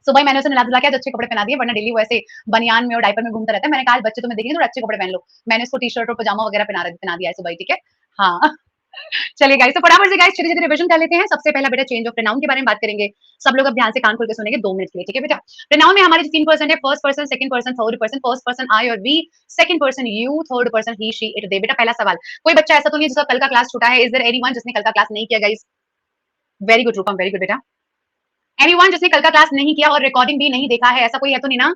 सुबह मैंने उसे नहला-धुला के आज अच्छे कपड़े पहना दिए, वरना डेली वो ऐसे बनियान में और डायपर में घूमता रहता है। मैंने कहा आज बच्चे तुम्हें देखेंगे, थोड़े अच्छे कपड़े पहन लो। मैंने इसको टी-शर्ट और पजामा वगैरह पहना दिया है सुबह ही, ठीक है? हाँ। चलिए गाइस, तो फटाफट से गाइस छोटी-छोटी रिविजन कर लेते हैं। सबसे पहला बेटा चेंज ऑफ प्रोनाउन के बारे में बात करेंगे। सब लोग अब ध्यान से कान खोल के सुनेंगे 2 मिनट के लिए, ठीक है बेटा? प्रोनाउन में हमारे जो 3 पर्सन है, first person, second person, third person. First person I और we, second person you, third person he, she, it, they. बेटा पहला सवाल, कोई बच्चा ऐसा तो नहीं है जिसका कल का क्लास छूटा है? इज देयर एनीवन जिसने कल का क्लास नहीं किया गाइस? वेरी गुड रूपम, वेरी गुड बेटा। एनीवन जिसने कल का क्लास नहीं किया और रिकॉर्डिंग भी नहीं देखा है, ऐसा कोई है तो नहीं ना?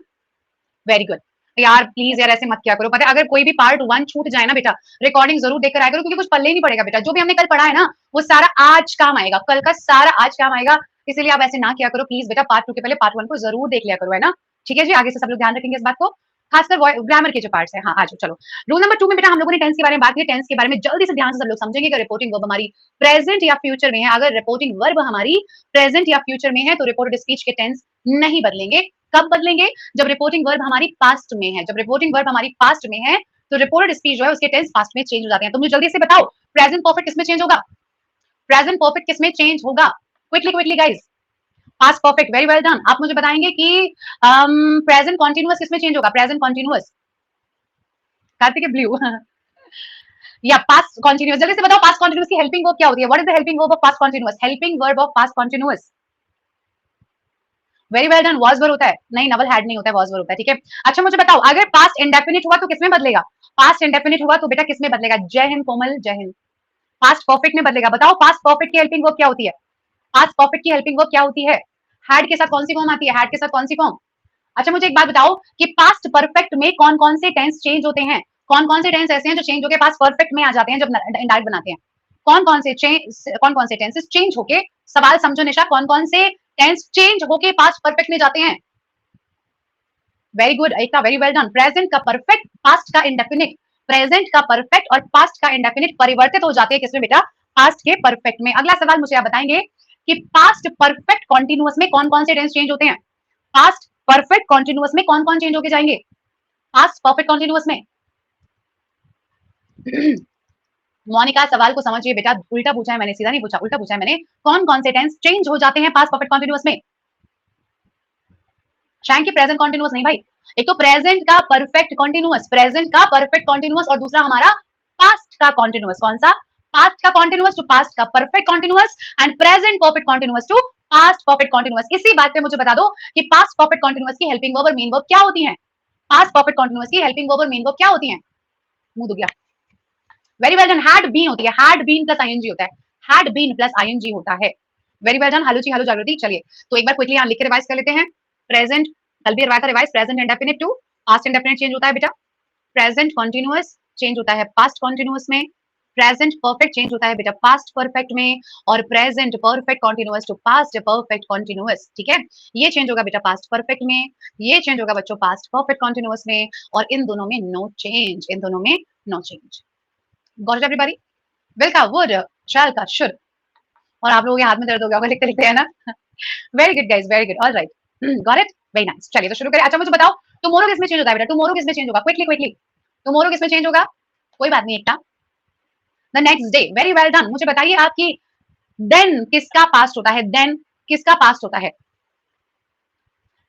Very good. यार प्लीज यार ऐसे मत किया करो, पता है अगर कोई भी पार्ट 1 छूट जाए ना बेटा, रिकॉर्डिंग जरूर देखकर आया करो, क्योंकि कुछ पल्ले ही नहीं पड़ेगा बेटा। जो भी हमने कल पढ़ा है ना, वो सारा आज काम आएगा, कल का सारा आज काम आएगा। इसीलिए आप ऐसे ना किया करो प्लीज बेटा, पार्ट 2 के पहले पार्ट 1 को जरूर देख लिया करो, है ना? ठीक है जी, आगे से सब लोग ध्यान रखेंगे इस बात को, खासकर ग्रामर के जो पार्ट्स है। हाँ आज चलो, रूल नंबर 2 में बेटा हम लोगों ने टेंस के बारे में बात की। टेंस के बारे में जल्दी से ध्यान से सब लोग समझेंगे कि रिपोर्टिंग वर्ब हमारी प्रेजेंट या फ्यूचर में है। अगर रिपोर्टिंग वर्ब हमारी प्रेजेंट या फ्यूचर में है तो रिपोर्टेड स्पीच के टेंस नहीं बदलेंगे। कब बदलेंगे? जब रिपोर्टिंग वर्ब हमारी पास्ट में है। जब रिपोर्टिंग वर्ब हमारी पास्ट में है तो रिपोर्टेड स्पीच जो है उसके टेंस पास्ट में चेंज हो जाते हैं। तो मुझे जल्दी से बताओ प्रेजेंट परफेक्ट किसमें चेंज होगा? प्रेजेंट परफेक्ट किसमें चेंज होगा? Quickly quickly guys. Past perfect, very well done. आप मुझे बताएंगे कि प्रेजेंट कॉन्टिन्यूअस किसमें चेंज होगा? Present continuous, Kartik blue. या पास्ट कॉन्टिन्यूअस, जल्दी से बताओ पास्ट कॉन्टिन्यूअस की हेल्पिंग वर्ब क्या होती है? What is the helping verb of past continuous? Helping verb of past continuous, very well done. Was verb होता है? नहीं, नवल हैड नहीं होता है, वॉज वर्ब होता है, ठीक है। अच्छा मुझे बताओ अगर पास्ट इंडेफिनिट हुआ तो किसमें बदलेगा? पास्ट इंडेफिनिट हुआ तो बेटा किसमें बदलेगा? जय हिंद कोमल, जय हिंद। पास्ट परफेक्ट में बदलेगा। बताओ पास्ट परफेक्ट की हेल्पिंग वर्ब क्या होती है? पास्ट परफेक्ट की हेल्पिंग वर्ब क्या होती है? हैड के साथ कौन सी फॉर्म आती है? हैड के साथ कौन सी फॉर्म? अच्छा मुझे एक बात बताओ कि पास्ट परफेक्ट में कौन कौन से टेंस चेंज होते हैं? कौन कौन से टेंस ऐसे हैं जो चेंज होकर पास्ट परफेक्ट में आ जाते हैं जब इंडायरेक्ट बनाते हैं? कौन कौन से टेंसेस चेंज होके, सवाल समझो निशा, कौन कौन से टेंस चेंज होके पास्ट परफेक्ट में जाते हैं? वेरी गुड एकता, वेरी वेल डन। प्रेजेंट का परफेक्ट, पास्ट का इंडेफिनिट। प्रेजेंट का परफेक्ट और पास्ट का इंडेफिनिट परिवर्तित हो जाते हैं किसमें बेटा? पास्ट के परफेक्ट में। अगला सवाल मुझे आप बताएंगे कि पास्ट परफेक्ट कॉन्टिन्यूअस में कौन कौन से टेंस चेंज होते हैं? पास्ट परफेक्ट कॉन्टिन्यूअस में कौन कौन चेंज होके जाएंगे? पास्ट परफेक्ट कॉन्टिन्यूअस में। मोनिका सवाल को समझिए बेटा, उल्टा पूछा है मैंने, सीधा नहीं पूछा, उल्टा पूछा है मैंने। कौन कौन से टेंस चेंज हो जाते हैं पास्ट परफेक्ट कॉन्टिन्यूअस में? शायद कि प्रेजेंट कॉन्टिन्यूअस नहीं भाई, एक तो प्रेजेंट का परफेक्ट कॉन्टिन्यूअस, प्रेजेंट का परफेक्ट कॉन्टिन्यूअस, और दूसरा हमारा पास्ट का कॉन्टिन्यूअस। कौन सा? पास्ट का कॉन्टिन्यूअस टू पास्ट का perfect continuous and present perfect continuous to past perfect continuous. इसी बात पे मुझे बता दो कि पास्ट परफेक्ट कॉन्टिन्यूअस की हेल्पिंग वर्ब और मेन वर्ब क्या होती है? पास्ट परफेक्ट कॉन्टिन्यूअस की हेल्पिंग वर्ब और मेन वर्ब क्या होती है? मुंह दुख गया। Very well done. Had been होती है, हैड बीन प्लस आईएनजी होता है, हैड बीन प्लस आईएनजी होता है। Very well done. हेलो जी, हेलो जागृति। चलिए तो एक बार क्विकली यहाँ लिख के रिवाइज कर लेते हैं। प्रेजेंट, कल भी करवाया था revise. Present indefinite to past indefinite change होता है बेटा। प्रेजेंट कॉन्टिन्यूअस चेंज होता है पास्ट कॉन्टिन्यूअस में। प्रेजेंट परफेक्ट चेंज होता है बेटा पास्ट परफेक्ट में, और present perfect continuous to past perfect continuous, ठीक है। ये चेंज होगा बेटा पास्ट परफेक्ट में, ये चेंज होगा बच्चों पास्ट परफेक्ट कॉन्टिन्यूअस में, और इन दोनों में नो चेंज, इन दोनों में no change. Got it everybody? Will का, वुड, शैल का, शुड। और आप लोगों के हाथ में दर्द हो गया होगा लिखते लिखते, है ना? Very good guys, very good, alright, got it, very nice. चलिए तो शुरू करें। अच्छा मुझे बताओ टुमारो किसमें चेंज होता है बेटा? टुमारो किसमें चेंज होगा? क्विकली क्विकली, टुमारो किसमें चेंज होगा? कोई बात नहीं Ekta. The next day, very well done. मुझे बताइए आपकी देन किसका पास्ट होता है? देन किसका पास्ट होता है?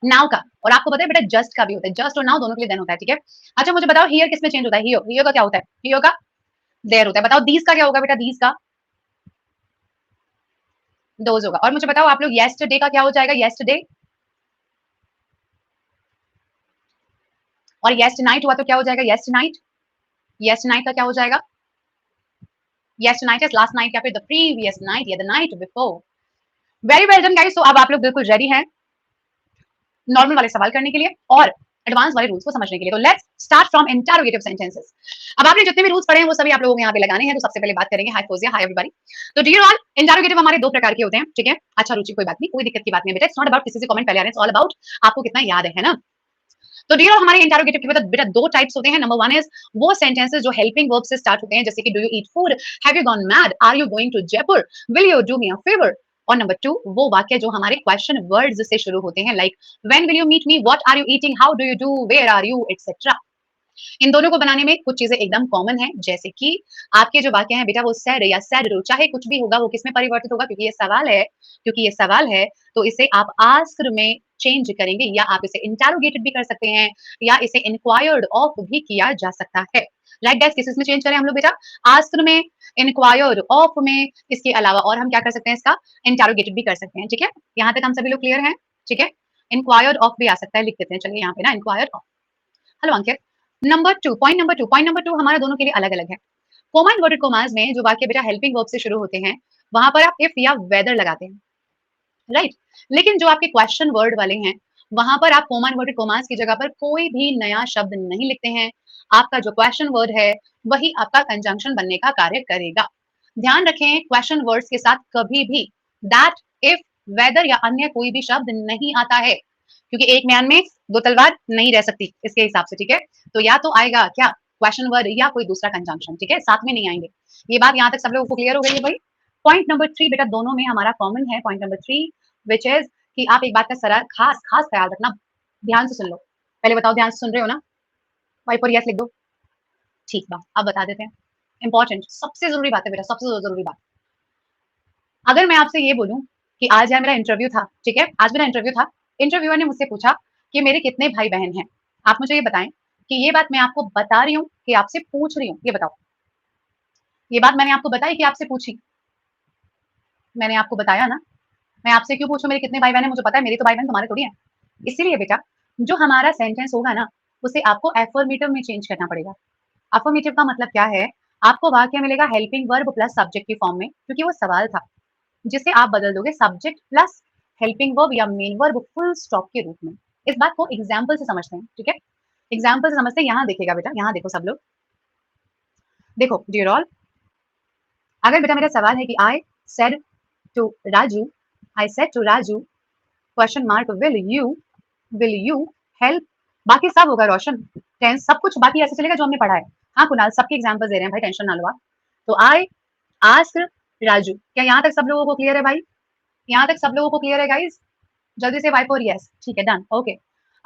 नाउ का। और आपको पता है बेटा जस्ट का भी होता है, जस्ट और नाउ दोनों के लिए देन होता है, ठीक है। अच्छा मुझे बताओ हियर किसमें चेंज होता है? हियर, हियर का क्या होता है? हियर का देयर होता है। बताओ दीज का क्या होगा बेटा? दीज का दोज होगा। और मुझे बताओ आप लोग येस्टरडे का क्या हो जाएगा? येस्टरडे। और येस्टर नाइट हुआ तो क्या हो जाएगा? येस्टर नाइट। येस्टर नाइट का क्या हो जाएगा? येस्टर नाइट इज लास्ट नाइट या फिर द प्रीवियस नाइट या the night before. Very well done guys. तो अब आप लोग बिल्कुल रेडी हैं नॉर्मल वाले सवाल करने के लिए और एडवांस वाले रूल्स को समझने के लिए। तो let's start from interrogative sentences. अब आपने जितने भी रूल्स पढ़े हैं वो सभी आप लोगों को यहाँ पे लगाने हैं। तो सबसे पहले बात करेंगे, हाय फोजिया, हाय एवरीबॉडी। तो डियर ऑल, इंटरोगेटिव हमारे दो प्रकार के होते हैं, ठीक है। अच्छा रुचि, कोई बात नहीं, कोई दिक्कत की बात नहीं बेटा, इट्स नॉट अबाउट किसी से कमेंट पहले आ रहे हैं, इट्स ऑल अबाउट आपको कितना याद है ना। तो डियर ऑल, हमारे इंटरोगेटिव के बेटा दो टाइप्स होते हैं। नंबर वन इज वो सेंटेंसेस जो हेल्पिंग वर्ब से स्टार्ट होते हैं, जैसे कि do you eat food, have you gone mad, are you going to Jaipur, will you do me a favour. और नंबर टू वो वाक्य जो हमारे क्वेश्चन वर्ड्स से शुरू होते हैं, like when will you meet me, what are you eating, how do you do, where are you, etcetera. इन दोनों को बनाने में कुछ चीजें एकदम कॉमन है, जैसे कि आपके जो वाक्य हैं बेटा वो सैड या सैड रो, चाहे कुछ भी होगा वो किस में परिवर्तित होगा, क्योंकि ये सवाल है तो इसे आप आस्क्ड में चेंज करेंगे, या आप इसे इंटेरोगेटेड भी कर सकते हैं, या इसे इंक्वायर्ड ऑफ भी किया जा सकता है। राइट गाइस, किस में चेंज करें हम लोग बेटा? आस्क्ड में, इंक्वायर्ड ऑफ में, इसके अलावा और हम क्या कर सकते हैं, इसका इंटेरोगेटेड भी कर सकते हैं। ठीक है, यहाँ तक हम सभी लोग क्लियर हैं? ठीक है, इंक्वायर्ड ऑफ भी आ सकता है, लिख देते हैं चलिए यहाँ पे ना, inquired of. Hello Ankit. Point number 2 हमारा दोनों के लिए अलग अलग है। कोमा इन्वर्टेड कोमास में जो वाक्य बेटा हेल्पिंग वर्ब से शुरू होते हैं, वहां पर आप इफ या वेदर लगाते हैं, राइट। लेकिन जो आपके क्वेश्चन वर्ड वाले हैं, वहां पर आप कोमा इन्वर्टेड कोमास की जगह पर कोई भी नया शब्द नहीं लिखते हैं। आपका जो क्वेश्चन वर्ड है वही आपका कंजंक्शन बनने का कार्य करेगा। ध्यान रखें, क्वेश्चन वर्ड्स के साथ कभी भी दैट, इफ, वेदर या अन्य कोई भी शब्द नहीं आता है, क्योंकि एक म्यान में दो तलवार नहीं रह सकती इसके हिसाब से। ठीक है, तो या तो आएगा क्या, क्वेश्चन वर्ड, या कोई दूसरा कंजंक्शन। ठीक है, साथ में नहीं आएंगे। ये बात यहाँ तक सब लोगों को क्लियर हो गई है भाई? पॉइंट नंबर 3 बेटा दोनों में हमारा कॉमन है। पॉइंट नंबर 3 विच इज कि आप एक बात का सरा खास खास ख्याल रखना। ध्यान से सुन लो, पहले बताओ ध्यान से सुन रहे हो ना? वाई पर यस लिख दो। ठीक बा, अब बता देते हैं। इंपॉर्टेंट, सबसे जरूरी बात है बेटा, सबसे जरूरी बात। अगर मैं आपसे ये बोलूं कि आज यार मेरा इंटरव्यू था, ठीक है, आज मेरा इंटरव्यू था, इंटरव्यूअर ने मुझसे पूछा कि मेरे कितने भाई बहन हैं, आप मुझे ये बताएं कि ये बात मैं आपको बता रही हूँ कि आपसे पूछ रही हूँ, ये बताओ। ये बात मैंने आपको बताई कि आपसे पूछी? मैंने आपको बताया ना। मैं आपसे क्यों पूछूं मेरे कितने भाई बहन है, मुझे पता है मेरी तो भाई बहन तुम्हारे थोड़ी है। इसीलिए बेटा जो हमारा सेंटेंस होगा ना, उसे आपको एफर्मेटिव में चेंज करना पड़ेगा। अफर्मेटिव का मतलब क्या है? आपको वाक्य मिलेगा हेल्पिंग वर्ब प्लस सब्जेक्ट की फॉर्म में, क्योंकि वो सवाल था, जिसे आप बदल दोगे सब्जेक्ट प्लस हेल्पिंग वर्ब या मेन वर्ब फुल स्टॉप के रूप में। इस बात को एग्जाम्पल से समझते हैं। ठीक है, एग्जाम्पल से समझते हैं। यहाँ देखेगा बेटा, यहाँ देखो सब लोग, देखो डियर ऑल, अगर बेटा मेरा सवाल है कि I said to Raju, I said to Raju question mark will you help, बाकी सब होगा रोशन, टेंस सब कुछ बाकी ऐसे चलेगा जो हमने पढ़ा है। हाँ कुणाल, सबके एग्जाम्पल दे रहे हैं भाई, टेंशन ना लो आप। तो आई आस्क्ड राजू, क्या यहाँ तक सब लोगों को क्लियर है भाई? यहाँ तक सब लोगों को क्लियर है गाइज? जल्दी से वाइप और यस, ठीक है डन, ओके।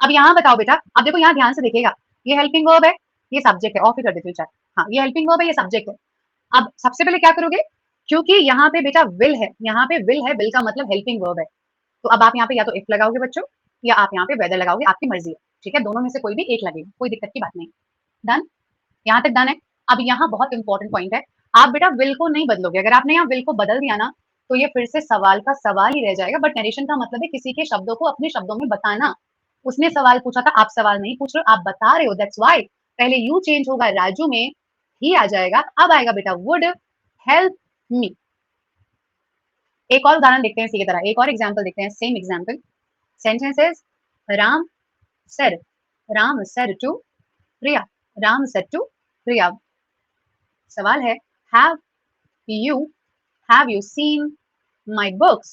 अब यहाँ बताओ बेटा, अब देखो यहाँ ध्यान से देखिएगा, ये हेल्पिंग वर्ब है, ये सब्जेक्ट है, ऑफ ही कर देती हूँ चाहे। हाँ ये हेल्पिंग वर्ब है, ये सब्जेक्ट है। अब सबसे पहले क्या करोगे, क्योंकि यहाँ पे बेटा विल है, यहाँ पे विल है, विल का मतलब हेल्पिंग वर्ब है, तो अब आप यहाँ पे या तो इफ लगाओगे बच्चों, या आप यहाँ पे वेदर लगाओगे, आपकी मर्जी है। ठीक है, दोनों में से कोई भी एक लगेगा, कोई दिक्कत की बात नहीं। डन, यहाँ तक डन है। अब यहाँ बहुत इंपॉर्टेंट पॉइंट है, आप बेटा विल को नहीं बदलोगे। अगर आपने यहाँ विल को बदल दिया ना, तो ये फिर से सवाल का सवाल ही रह जाएगा। बट नरेशन का मतलब है किसी के शब्दों को अपने शब्दों में बताना। उसने सवाल पूछा था, आप सवाल नहीं पूछ रहे हो, आप बता रहे हो, दैट्स व्हाई पहले यू चेंज होगा, राजू में ही आ जाएगा। अब आएगा बेटा वुड हेल्प मी। एक और उदाहरण देखते हैं इसी की तरह, एक और एग्जाम्पल देखते हैं, same example. Sentences, Ram said, Ram said to Priya, Ram said to प्रिया। सवाल है, have you have you seen my books,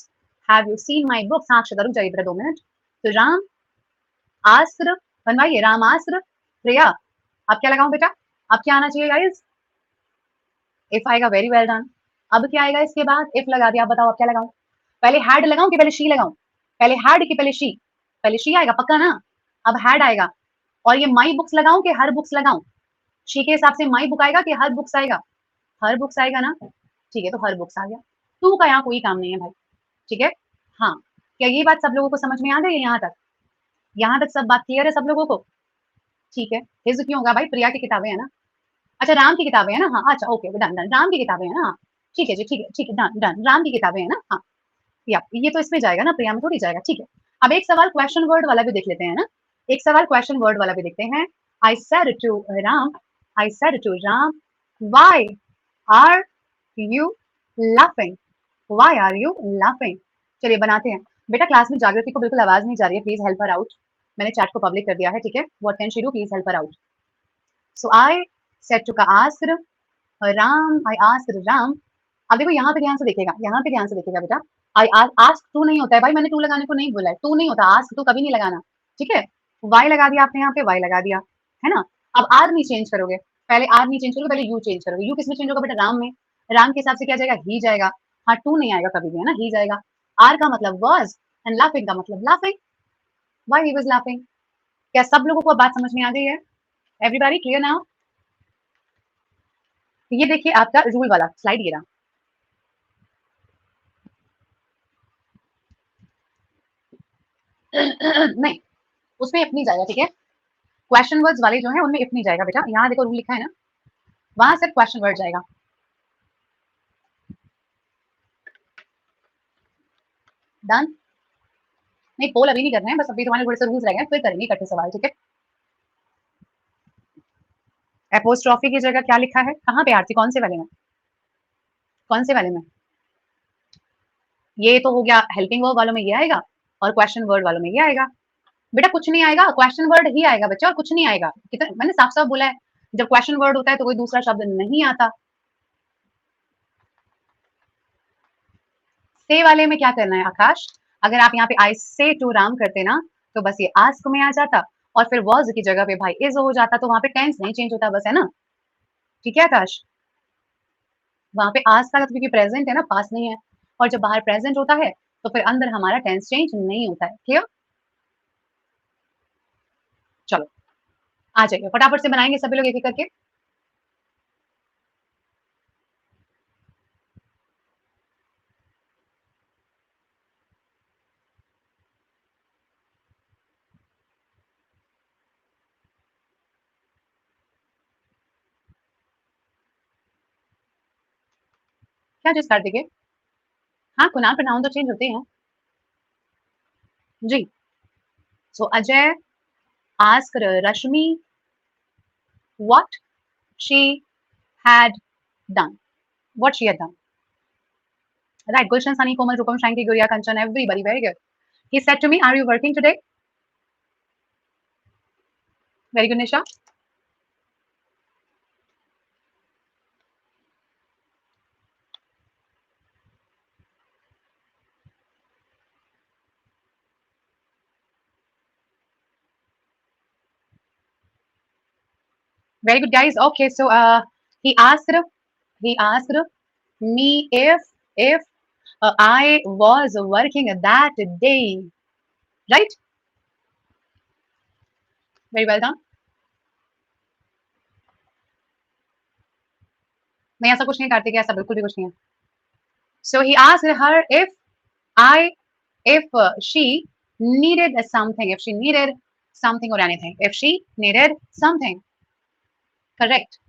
have you seen my books? हाँ अक्षता रुक जाइए बेटा 2 मिनट। तो राम आस्क्ड, बनवाइए, राम आस्क्ड प्रिया। अब क्या लगाऊं बेटा? अब क्या आना चाहिए गाइस? इफ आएगा, वेरी वेल डन। अब क्या आएगा इसके बाद? इफ लगा दिया। अब बताओ अब क्या लगाऊं? पहले हैड लगाऊं कि पहले शी लगाऊं? पहले हैड कि पहले शी? पहले शी आएगा पक्का ना? अब हैड आएगा। और ये माई बुक्स लगाऊं कि हर बुक्स लगाऊं? शी के हिसाब से माई बुक आएगा कि हर बुक्स आएगा? हर बुक्स आएगा ना? ठीक है, तो हर बुक्स आ गया। टू का यहाँ कोई काम नहीं है भाई। ठीक है, हाँ, क्या ये बात सब लोगों को समझ में आ गई है यहाँ तक? यहाँ तक सब बात क्लियर है सब लोगों को? ठीक है, हिज क्यों होगा भाई? प्रिया की किताबें है ना? अच्छा राम की किताबें है ना? हाँ अच्छा ओके डन डन, राम की किताबें है ना? हाँ ठीक है जी, ठीक है ठीक है डन डन, राम की किताबें है ना? हाँ या ये तो इसमें जाएगा ना, प्रिया में थोड़ी जाएगा। ठीक है, अब एक सवाल क्वेश्चन वर्ड वाला भी देख लेते हैं ना, एक सवाल क्वेश्चन वर्ड वाला भी देखते हैं। I said to Ram, I said to Ram, why are you laughing, why are you laughing. चलिए बनाते हैं बेटा। क्लास में जागृति को बिल्कुल आवाज नहीं जा रही है, प्लीज हेल्प हर आउट। मैंने चैट को पब्लिक कर दिया है, ठीक है, what can she do, please help her out. So I said to का asked Ram, I asked Ram. अब देखो यहाँ पे ध्यान से देखेगा, यहाँ पे ध्यान से देखेगा बेटा। आई आस्क टू नहीं होता है भाई, मैंने टू लगाने को नहीं बोला है, टू नहीं होता, आस्क टू कभी नहीं लगाना। ठीक है, वाई लगा दिया आपने यहाँ पे, वाई लगा दिया है ना। अब आर नहीं चेंज करोगे, पहले आर नहीं चेंज करोगे, पहले यू चेंज करोगे। यू किसमें चेंज होगा बेटा? राम में। राम के हिसाब से क्या जाएगा? ही जाएगा। हाँ टू नहीं आएगा कभी भी, है ना, ही जाएगा। आर का मतलब वॉज एंड लाफिंग का मतलब laughing, why he was laughing. क्या सब लोगों को बात समझ में आ गई है? Everybody clear now? ये देखिए आपका रूल वाला स्लाइड ये रहा। नहीं, उसमें इफ नहीं जाएगा, ठीक है? क्वेश्चन वर्ड्स वाले जो है उनमें इफ नहीं जाएगा बेटा। यहाँ देखो रूल लिखा है ना, वहां सिर्फ क्वेश्चन वर्ड जाएगा। डन? नहीं, पोल अभी नहीं करना है, बस अभी तुम्हारे थोड़े से रूल्स रह गए, फिर करेंगे इकट्ठे सवाल, ठीक है? एपोस्ट्रॉफी की जगह क्या लिखा है? कहाँ पे आरती? कौन से वाले में? कौन से वाले में? ये तो हो गया हेल्पिंग वर्ब वालों में ये आएगा, और क्वेश्चन वर्ड वालों में ये आएगा। बेटा कुछ नहीं आएगा, क्वेश्चन वर्ड ही आएगा बच्चा, और कुछ नहीं आएगा। कितना मैंने साफ साफ बोला है, जब क्वेश्चन वर्ड होता है तो कोई दूसरा शब्द नहीं आता। से वाले में क्या करना है आकाश? अगर आप यहाँ पे आई से टू राम करते ना, तो बस ये आस्क में आ जाता, और फिर वॉज की जगह पे भाई इज हो जाता, तो वहां पे टेंस नहीं चेंज होता, बस, है ना? ठीक है आकाश? वहां पे आज का क्योंकि प्रेजेंट है ना, पास नहीं है, और जब बाहर प्रेजेंट होता है तो फिर अंदर हमारा टेंस चेंज नहीं होता है। क्लियर? चलो आ जाइए, फटाफट से बनाएंगे सभी लोग एक एक करके। क्या चीज कर देंगे? हाँ, कुनाल प्रोनाउन तो चेंज होते हैं जी। So Ajay asked Rashmi what she had done. What she had done. Right. Gulshan, Sunny, Komal, Rupam, Shanki, Guria, Kanchan, everybody. Very good. He said to me, are you working today? Very good, Nisha. Very good, guys. Okay, so he asked he asked me if I was working that day. Right? Very well done. नहीं, ऐसा कुछ नहीं कार्तिक, ऐसा बिल्कुल भी कुछ नहीं है. So he asked her I if she needed something, if she needed something or anything, if she needed something. Correct.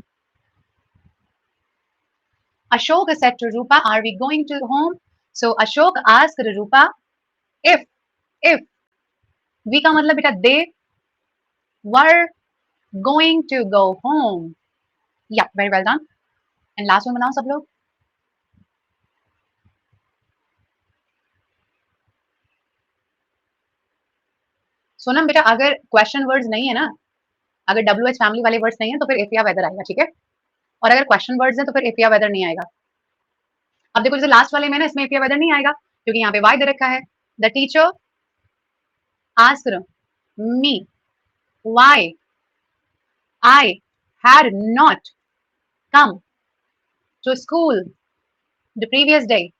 Ashok said to Rupa, are we going to home? So Ashok asked Rupa if we का मतलब बेटा they were going to go home. Yeah, very well done. And last one बनाओ सब लोग. सोनम बेटा अगर question words नहीं है ना, अगर WH फैमिली वाले वर्ड्स नहीं है तो फिर if या वेदर आएगा, ठीक है? और अगर क्वेश्चन वर्ड्स है तो फिर if या वेदर नहीं आएगा. अब देखो जैसे लास्ट वाले में ना, इसमें if या वेदर नहीं आएगा क्योंकि यहाँ पे वाई दे रखा है. The teacher asked me why I had not come to school the previous day.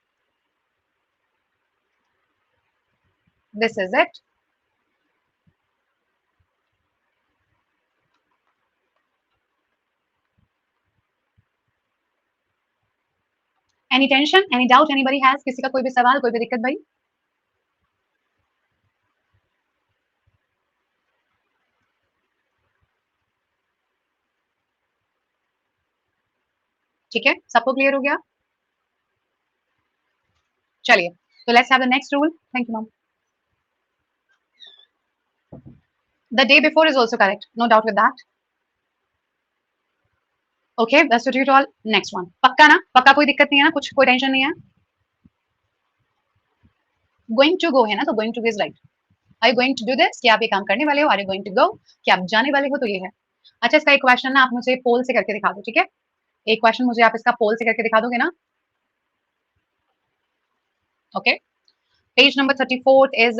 This is it. Any tension? Any doubt anybody has? किसी का कोई भी सवाल, कोई भी दिक्कत भाई? ठीक है, सबको क्लियर हो गया? चलिए, तो let's have the next rule. Thank you mom. The day before is also correct. No doubt with that. Okay, that's what you all. Next one. पक्का ना? पक्का कोई दिक्कत नहीं है ना? कुछ कोई टेंशन नहीं है? Going to go है ना, तो going to is right. Are you going to do this? क्या आप ये काम करने वाले हो? Are you going to go? क्या आप जाने वाले हो? तो ये है. अच्छा, इसका एक क्वेश्चन ना आप मुझे पोल से करके दिखा दो, ठीक है? एक क्वेश्चन मुझे आप इसका पोल से करके दिखा दोगे ना? Okay. Page number 34 is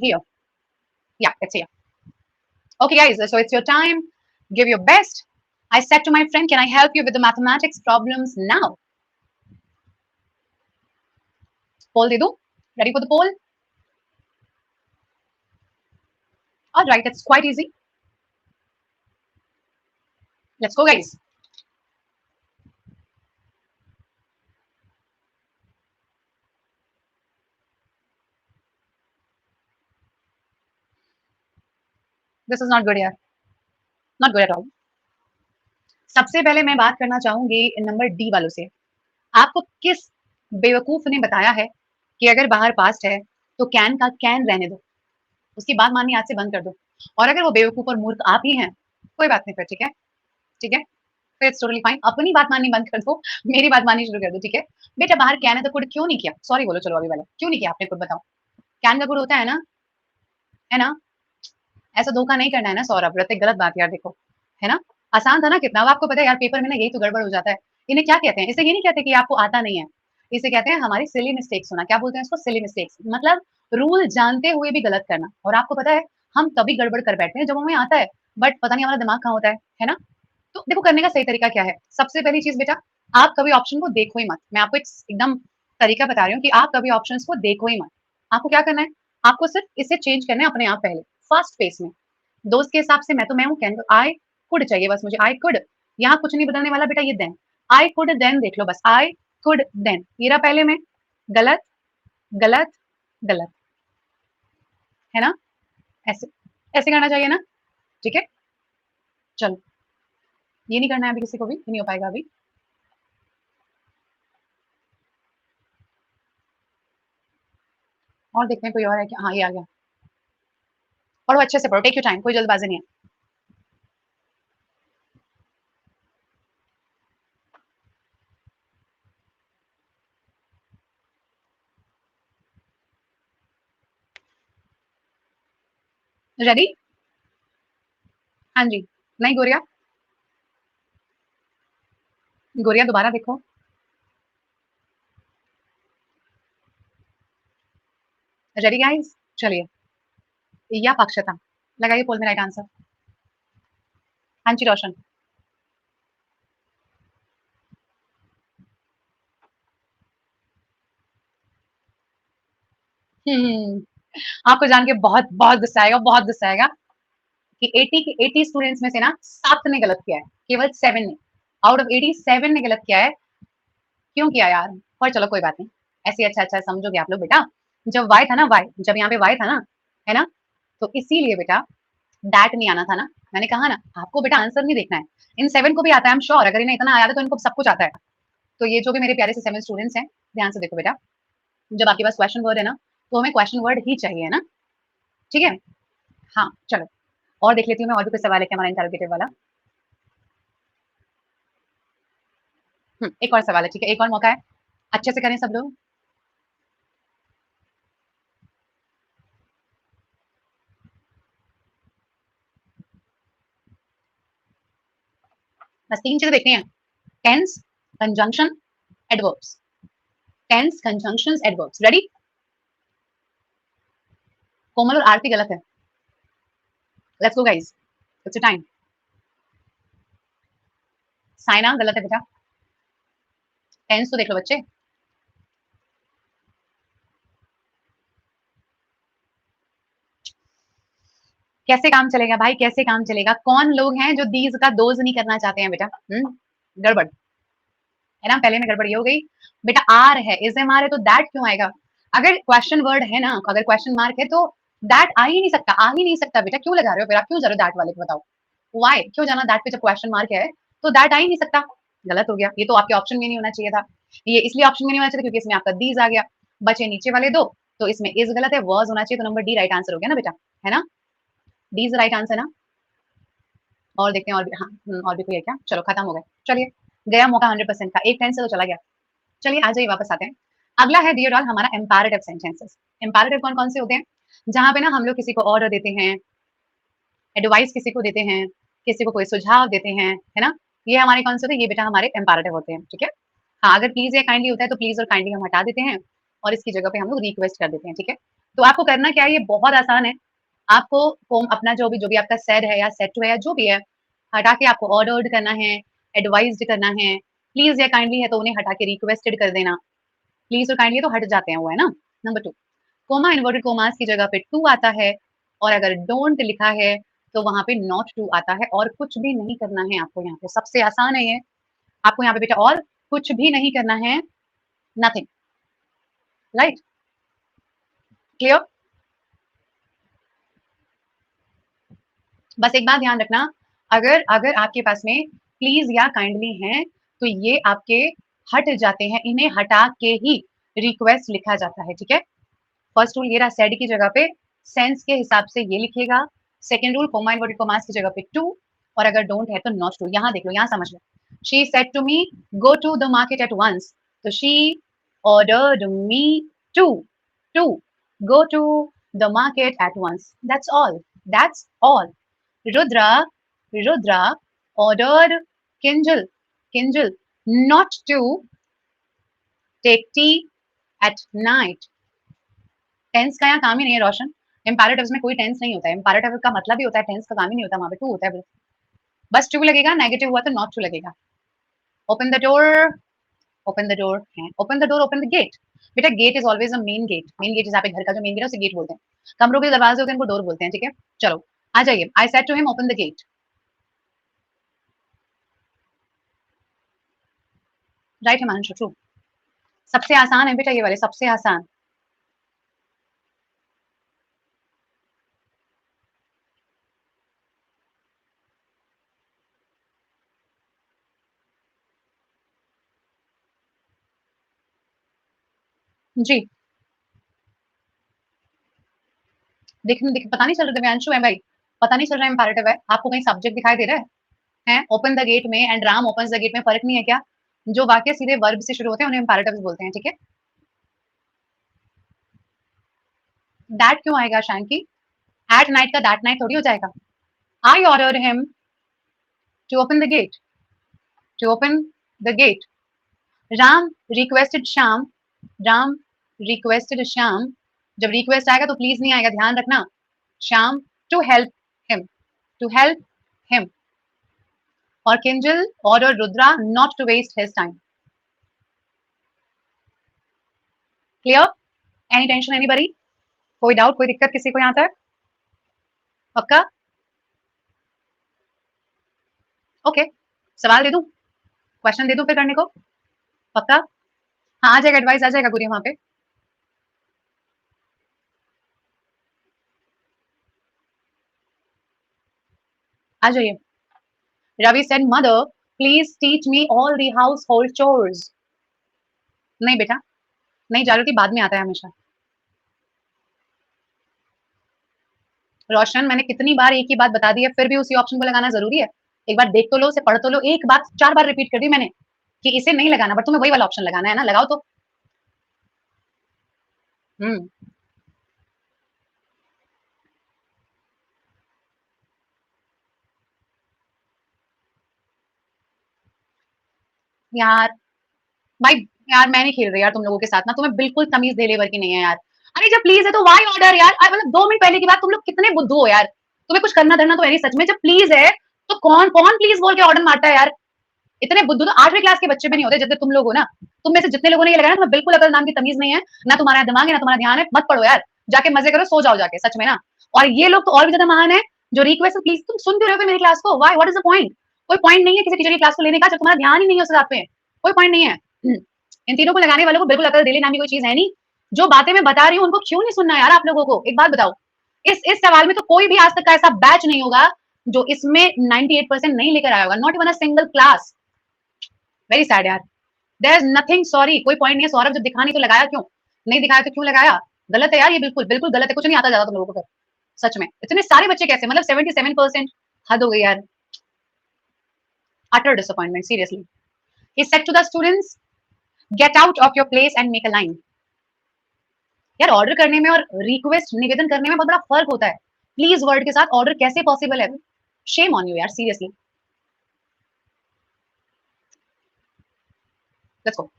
here. Yeah, it's here. Okay, guys, so it's your time. Give your best. I said to my friend, can I help you with the mathematics problems now? Poll de do. Ready for the poll? All right, it's quite easy. Let's go guys. This is not good यार, not good at all. सबसे पहले मैं बात करना चाहूंगी number D वालों से। आपको किस बेवकूफ ने बताया है कि अगर बाहर पास्ट है तो कैन का कैन रहने दो, उसकी बात माननी आज से बंद कर दो। और अगर वो बेवकूफ और मूर्ख आप ही हैं, कोई बात नहीं फिर, ठीक है, ठीक है, फिर इट्स टोटली फाइन। अपनी बात माननी बंद कर दो, मेरी बात माननी शुरू कर दो, ठीक है। बेटा बाहर कैन है तो कुड क्यों नहीं किया, सॉरी बोलो, चलो अभी वाला क्यों नहीं किया आपने, कुड बताओ। कैन का कुड होता है ना, है ना। ऐसा धोखा नहीं करना है ना सौरभ, ऋतिक गलत बात यार, देखो, है ना। आसान था ना कितना, अब आपको पता है यार पेपर में ना यही तो गड़बड़ हो जाता है। इन्हें क्या कहते हैं, इसे ये नहीं कहते कि आपको आता नहीं है, इसे कहते हैं हमारी सिली मिस्टेक्स होना। क्या बोलते हैं इसको, सिली मिस्टेक्स, मतलब रूल जानते हुए भी गलत करना। और आपको पता है हम तभी गड़बड़ कर बैठते हैं जब हमें आता है, बट पता नहीं हमारा दिमाग कहाँ होता है ना। तो देखो करने का सही तरीका क्या है। सबसे पहली चीज बेटा, आप कभी ऑप्शन को देखो ही मत। मैं आपको एक एकदम तरीका बता रही हूँ कि आप कभी ऑप्शन को देखो ही मत। आपको क्या करना है, आपको सिर्फ इसे चेंज करना है अपने आप, पहले फास्ट पेस में। दोस्त के हिसाब से मैं तो मैं हूँ, कैन आई कुड चाहिए बस मुझे, आई कुड। यहाँ कुछ नहीं बदलने वाला बेटा, ये देन, आई कुड देन देख लो बस, आई कुड देन, ये रहा पहले में। गलत, गलत, गलत, है ना। ऐसे ऐसे करना चाहिए ना, ठीक है। चलो, ये नहीं करना है अभी किसी को भी, ये नहीं हो पाएगा अभी। और देखते हैं कोई और है क्या, हाँ ये आ गया। पढ़ो अच्छे से पढ़ो, टेक योर टाइम, कोई जल्दबाजी नहीं है। रेडी, हाँ जी। नहीं गोरिया, गोरिया दोबारा देखो। रेडी गाइस, चलिए। या पक्षता, लगाइए पोल में राइट आंसर। हाँ जी रोशन। आपको जान के बहुत बहुत गुस्सा आएगा, बहुत गुस्सा आएगा कि 80 के 80 स्टूडेंट्स में से ना 7 ने गलत किया है, केवल 7 ने, आउट ऑफ 87 ने गलत किया है। क्यों किया यार, पर चलो कोई बात नहीं। ऐसे अच्छा अच्छा समझोगे आप लोग बेटा। जब वाई था ना, वाई, जब यहाँ पे वाई था ना, है ना, तो इसीलिए बेटा दैट नहीं आना था ना। मैंने कहा ना आपको बेटा आंसर नहीं देखना है। इन 7 को भी आता है, आई एम श्योर, अगर इन्हें इतना आया था तो इनको सब कुछ आता है। तो ये जो भी मेरे प्यारे से 7 स्टूडेंट्स हैं, ध्यान से देखो बेटा, जब आपके पास क्वेश्चन वर्ड है ना, तो हमें क्वेश्चन वर्ड ही चाहिए ना, ठीक है। हाँ चलो, और देख लेती हूँ मैं, और भी कोई सवाल है क्या हमारा इंटरोगेटिव वाला। एक और सवाल है, ठीक है, एक और मौका है, अच्छे से करें सब लोग। बस 3 चीजें देखनी है, tense, conjunction, adverbs. Tense, conjunctions, adverbs, ready. Komal और आरती गलत है, let's go guys, it's time. Saina गलत है बेटा, टेंस तो देख लो बच्चे। कैसे काम चलेगा भाई, कैसे काम चलेगा, कौन लोग हैं जो दीज का दोज नहीं करना चाहते हैं बेटा। गड़बड़ है ना, पहले में गड़बड़ ये हो गई। बेटा आर है, इज एम आर है तो दैट क्यों आएगा। अगर क्वेश्चन वर्ड है ना, अगर क्वेश्चन मार्क है तो दैट आ ही नहीं सकता, आ ही नहीं सकता बेटा, क्यों लगा रहे हो फिर आप, क्यों जा रहे हो दैट वाले पे, बताओ वाई क्यों जाना दैट पे, जब क्वेश्चन मार्क है तो दैट आ ही नहीं सकता। गलत हो गया, ये तो आपके ऑप्शन में नहीं होना चाहिए था। ये इसलिए ऑप्शन में नहीं होना चाहिए क्योंकि इसमें आपका दीज आ गया। बचे नीचे वाले दो, तो इसमें इज गलत है, वॉज होना चाहिए, तो नंबर डी राइट आंसर हो गया ना बेटा, है ना। डी इज राइट आंसर ना। और देखते हैं और भी, हाँ और भी कोई है क्या, चलो खत्म हो गए। चलिए, गया मौका 100% का, एक टेंस से तो चला गया। चलिए आ जाइए, वापस आते हैं। अगला है डियर ऑल हमारा एम्पैरेटिव सेंटेंसेस। एम्पैरेटिव कौन कौन से होते हैं, जहां पे ना हम लोग किसी को ऑर्डर देते हैं, एडवाइस किसी को देते हैं, किसी को कोई सुझाव देते हैं, है ना। ये हमारे कौन से होते हैं, ये बेटा हमारे एम्पैरेटिव होते हैं, ठीक है। हाँ अगर प्लीज या काइंडली होता है तो प्लीज और काइंडली हम हटा देते हैं, और इसकी जगह पे हम लोग रिक्वेस्ट कर देते हैं, ठीक है। तो आपको करना क्या है, ये बहुत आसान है। आपको फॉर्म अपना जो भी आपका सेड है या सेट है या जो भी है, हटा के आपको ऑर्डर्ड करना है, एडवाइज्ड करना है। प्लीज या काइंडली है तो उन्हें हटा के रिक्वेस्टेड कर देना। प्लीज और काइंडली तो हट जाते हैं वो, है ना। नंबर 2, कोमा इन्वर्टेड कोमास की जगह पे टू आता है, और अगर डोंट लिखा है तो वहां पे नॉट टू आता है और कुछ भी नहीं करना है आपको यहाँ पे, सबसे आसान है ये। आपको यहाँ पे बेटा और कुछ भी नहीं करना है, नथिंग, राइट, क्लियर। बस एक बात ध्यान रखना, अगर अगर आपके पास में प्लीज या काइंडली है तो ये आपके हट जाते हैं, इन्हें हटा के ही रिक्वेस्ट लिखा जाता है, ठीक है। फर्स्ट रूल ये रहा, सेड की जगह पे सेंस के हिसाब से ये लिखेगा। Second rule coma inverted commas की जगह पे टू, और अगर डोंट है तो नॉट टू। यहाँ देख लो, यहाँ समझ लो, she said to me go to the market at once, तो she ordered me to to go to the market at once, that's all, that's all. Rudra, Rudra ordered Kinjal, Kinjal not to take tea at night. Tense का यहाँ काम ही नहीं है रोशन, imperatives में कोई tense नहीं होता है, इम्पेरेटिव का मतलब ही होता है टेंस का काम ही नहीं होता, वहां पे टू होता है बस, टू लगेगा, नेगेटिव हुआ तो नॉट टू लगेगा। Open the door, open the door है, open the door, open the gate. बेटा gate is always a main gate जहाँ पे घर का जो मेन गेट है उसे गेट बोलते हैं, कमरों के दरवाजे होते हैं उनको डोर बोलते हैं, ठीक है। चलो आ जाइए, I said to him open the gate, right Himanshu, true. सबसे आसान है बेटा ये वाले, सबसे आसान। जी, पता नहीं चल रहा दिव्यांशु है भाई, पता नहीं चल रहा इम्पेरेटिव है आपको, कहीं सब्जेक्ट दिखाई दे रहा है? ओपन द गेट में and Ram open the gate में फर्क नहीं है क्या? जो वाक्य सीधे वर्ब से शुरू होते हैं उन्हें इम्पेरेटिव्स बोलते हैं, ठीक है। दैट क्यों आएगा शांकी? एट नाइट का दैट नाइट थोड़ी हो जाएगा। I order him to open the gate, to open the gate. Ram requested Shyam, Ram requested Shyam, जब रिक्वेस्ट आएगा तो प्लीज नहीं आएगा, ध्यान रखना। Shyam to help him, to help him. और Kinjal order Rudra not to waste his time. Clear? Any tension anybody? कोई doubt, कोई दिक्कत किसी को यहाँ तक? पक्का? ओके, सवाल दे दूं, क्वेश्चन दे दूं फिर करने को? पक्का? हाँ आ जाएगा, एडवाइस आ जाएगा पूरी वहां पे। आ जाइए। Ravi said mother please teach me all the household chores. नहीं बेटा, नहीं, जागृति बाद में आता है हमेशा। रोशन मैंने कितनी बार एक ही बात बता दी है, फिर भी उसी ऑप्शन को लगाना जरूरी है? एक बार देख तो लो, उसे पढ़ तो लो, एक बात 4 बार रिपीट कर दी मैंने कि इसे नहीं लगाना, बट तुम्हें वही वाला ऑप्शन लगाना है ना, लगाओ तो। हम्म, यार भाई, यार मैं नहीं खेल रही यार तुम लोगों के साथ ना, तुम्हें बिल्कुल तमीज दे लेवर की नहीं है यार। अरे जब प्लीज है तो वाई ऑर्डर यार, मतलब 2 मिनट पहले की बात, तुम लोग कितने बुद्धू हो यार, तुम्हें कुछ करना धरना तो है नहीं सच में। जब प्लीज है तो कौन कौन प्लीज बोल के ऑर्डर मारता है यार? इतने बुद्धू तो 8वीं क्लास के बच्चे भी नहीं होते जितने तुम लोग हो ना। तुम में से जितने लोगों ने ये लगाया, तुम्हें बिल्कुल अकल नाम की तमीज नहीं है, ना तुम्हारा दिमाग है ना तुम्हारा ध्यान है, मत पढ़ो यार, जाके मजे करो, सो जाओ जाके, सच में ना। और ये लोग तो और भी ज्यादा महान है जो रिक्वेस्ट प्लीज, तुम सुन क्यों रहे हो मेरी क्लास को? Why, what is the point? कोई पॉइंट नहीं है किसी टीचर की क्लास को लेने का जब तुम्हारा ध्यान ही नहीं है उस बात पे, कोई पॉइंट नहीं है। इन तीनों को लगाने वालों को बिल्कुल अकल दिले नाम की कोई चीज है नहीं। जो बातें मैं बता रही हूँ उनको क्यों नहीं सुनना यार आप लोगों को? एक बात बताओ, इस सवाल में तो कोई भी आज तक का ऐसा बैच नहीं होगा जो इसमें 98% नहीं लेकर आया होगा, not even a single class. Very sad यार, देयर इज नथिंग, सॉरी, कोई पॉइंट नहीं है। सौरभ जब दिखा नहीं तो लगाया क्यों? नहीं दिखाया तो क्यों लगाया? गलत है यार, ये बिल्कुल बिल्कुल गलत है, कुछ नहीं आता ज्यादा तुम लोगों को फिर, सच में। इतने सारे बच्चे कैसे, मतलब 77%, हद हो गई यार, utter disappointment, seriously. He said to the students, get out of your place and make a line. यार ऑर्डर करने में और रिक्वेस्ट निवेदन करने में बहुत बड़ा फर्क होता है। प्लीज वर्ड के साथ ऑर्डर कैसे पॉसिबल है? शेम ऑन यू यार, सीरियसली। Let's go.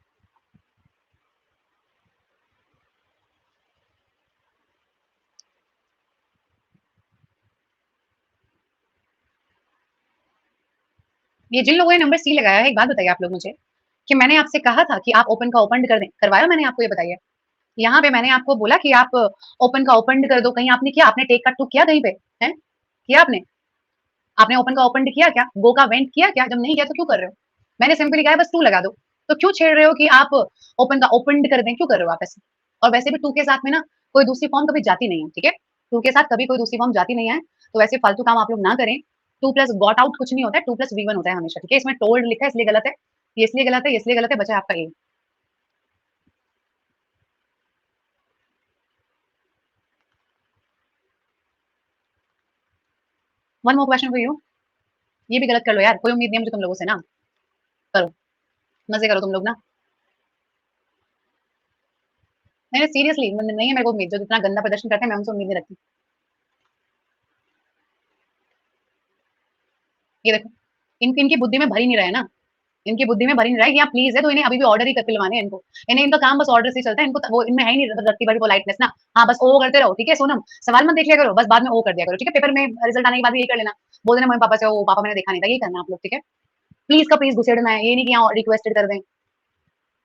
ये जिन लोगों ने नंबर सी लगाया है, एक बात बताइए आप लोग मुझे, कि मैंने आपसे कहा था कि आप ओपन का ओपन कर दें, करवाया मैंने आपको? ये बताइए। यहाँ पे मैंने आपको बोला कि आप ओपन का ओपन कर दो, कहीं आपने किया? आपने टेक का टू किया कहीं पे? है किया आपने? आपने ओपन का ओपन किया क्या? गो का वेंट किया क्या? जब नहीं किया तो क्यों कर रहे हो? मैंने सिंपली कहा है बस टू लगा दो। तो क्यों छेड़ रहे हो कि आप ओपन का ओपन्ड कर दें? क्यों कर रहे हो आप ऐसे? और वैसे भी टू के साथ में ना कोई दूसरी फॉर्म कभी जाती नहीं है, ठीक है? टू के साथ कभी कोई दूसरी फॉर्म जाती नहीं है, तो वैसे फालतू काम आप लोग ना करें। टू प्लस गॉट आउट कुछ नहीं होता है, टू प्लस वी वन होता है हमेशा, ठीक है? इसमें टोल्ड लिखा है इसलिए गलत है, ये इसलिए गलत है, ये इसलिए गलत है, बचा है आपका A. One more question for you, ये भी गलत कर लो यार, कोई उम्मीद नहीं है मुझे तुम लोगों से ना। करो, मजे करो तुम लोग ना। नहीं सीरियसली नहीं है मेरे को उम्मीद, जो जितना गंदा प्रदर्शन करते हैं मैं उनसे उम्मीद नहीं रखती। ये देखो, इनकी बुद्धि में भर ही नहीं रहा है ना, इनकी बुद्धि में भर ही नहीं रहा है कि यहाँ प्लीज है, तो इन्हें अभी भी ऑर्डर ही करके लवाने हैं इनको। इन्हें इनका काम बस ऑर्डर से ही चलता है, इनको वो इनमें है ही नहीं रत्ती भरी पोलाइटनेस ना। हाँ बस ओ करते रहो, ठीक है सोनम, सवाल मत देख लिया करो, बस बाद में ओ कर दिया करो, ठीक है? पेपर में रिजल्ट आने के बाद भी यही कर लेना, बोल देना मम्मी पापा से, ओ पापा मैंने देखा नहीं था, यही करना आप लोग, ठीक है? प्लीज का प्लीज घुसेड़ना है, ये नहीं कि यहाँ रिक्वेस्टेड कर दें।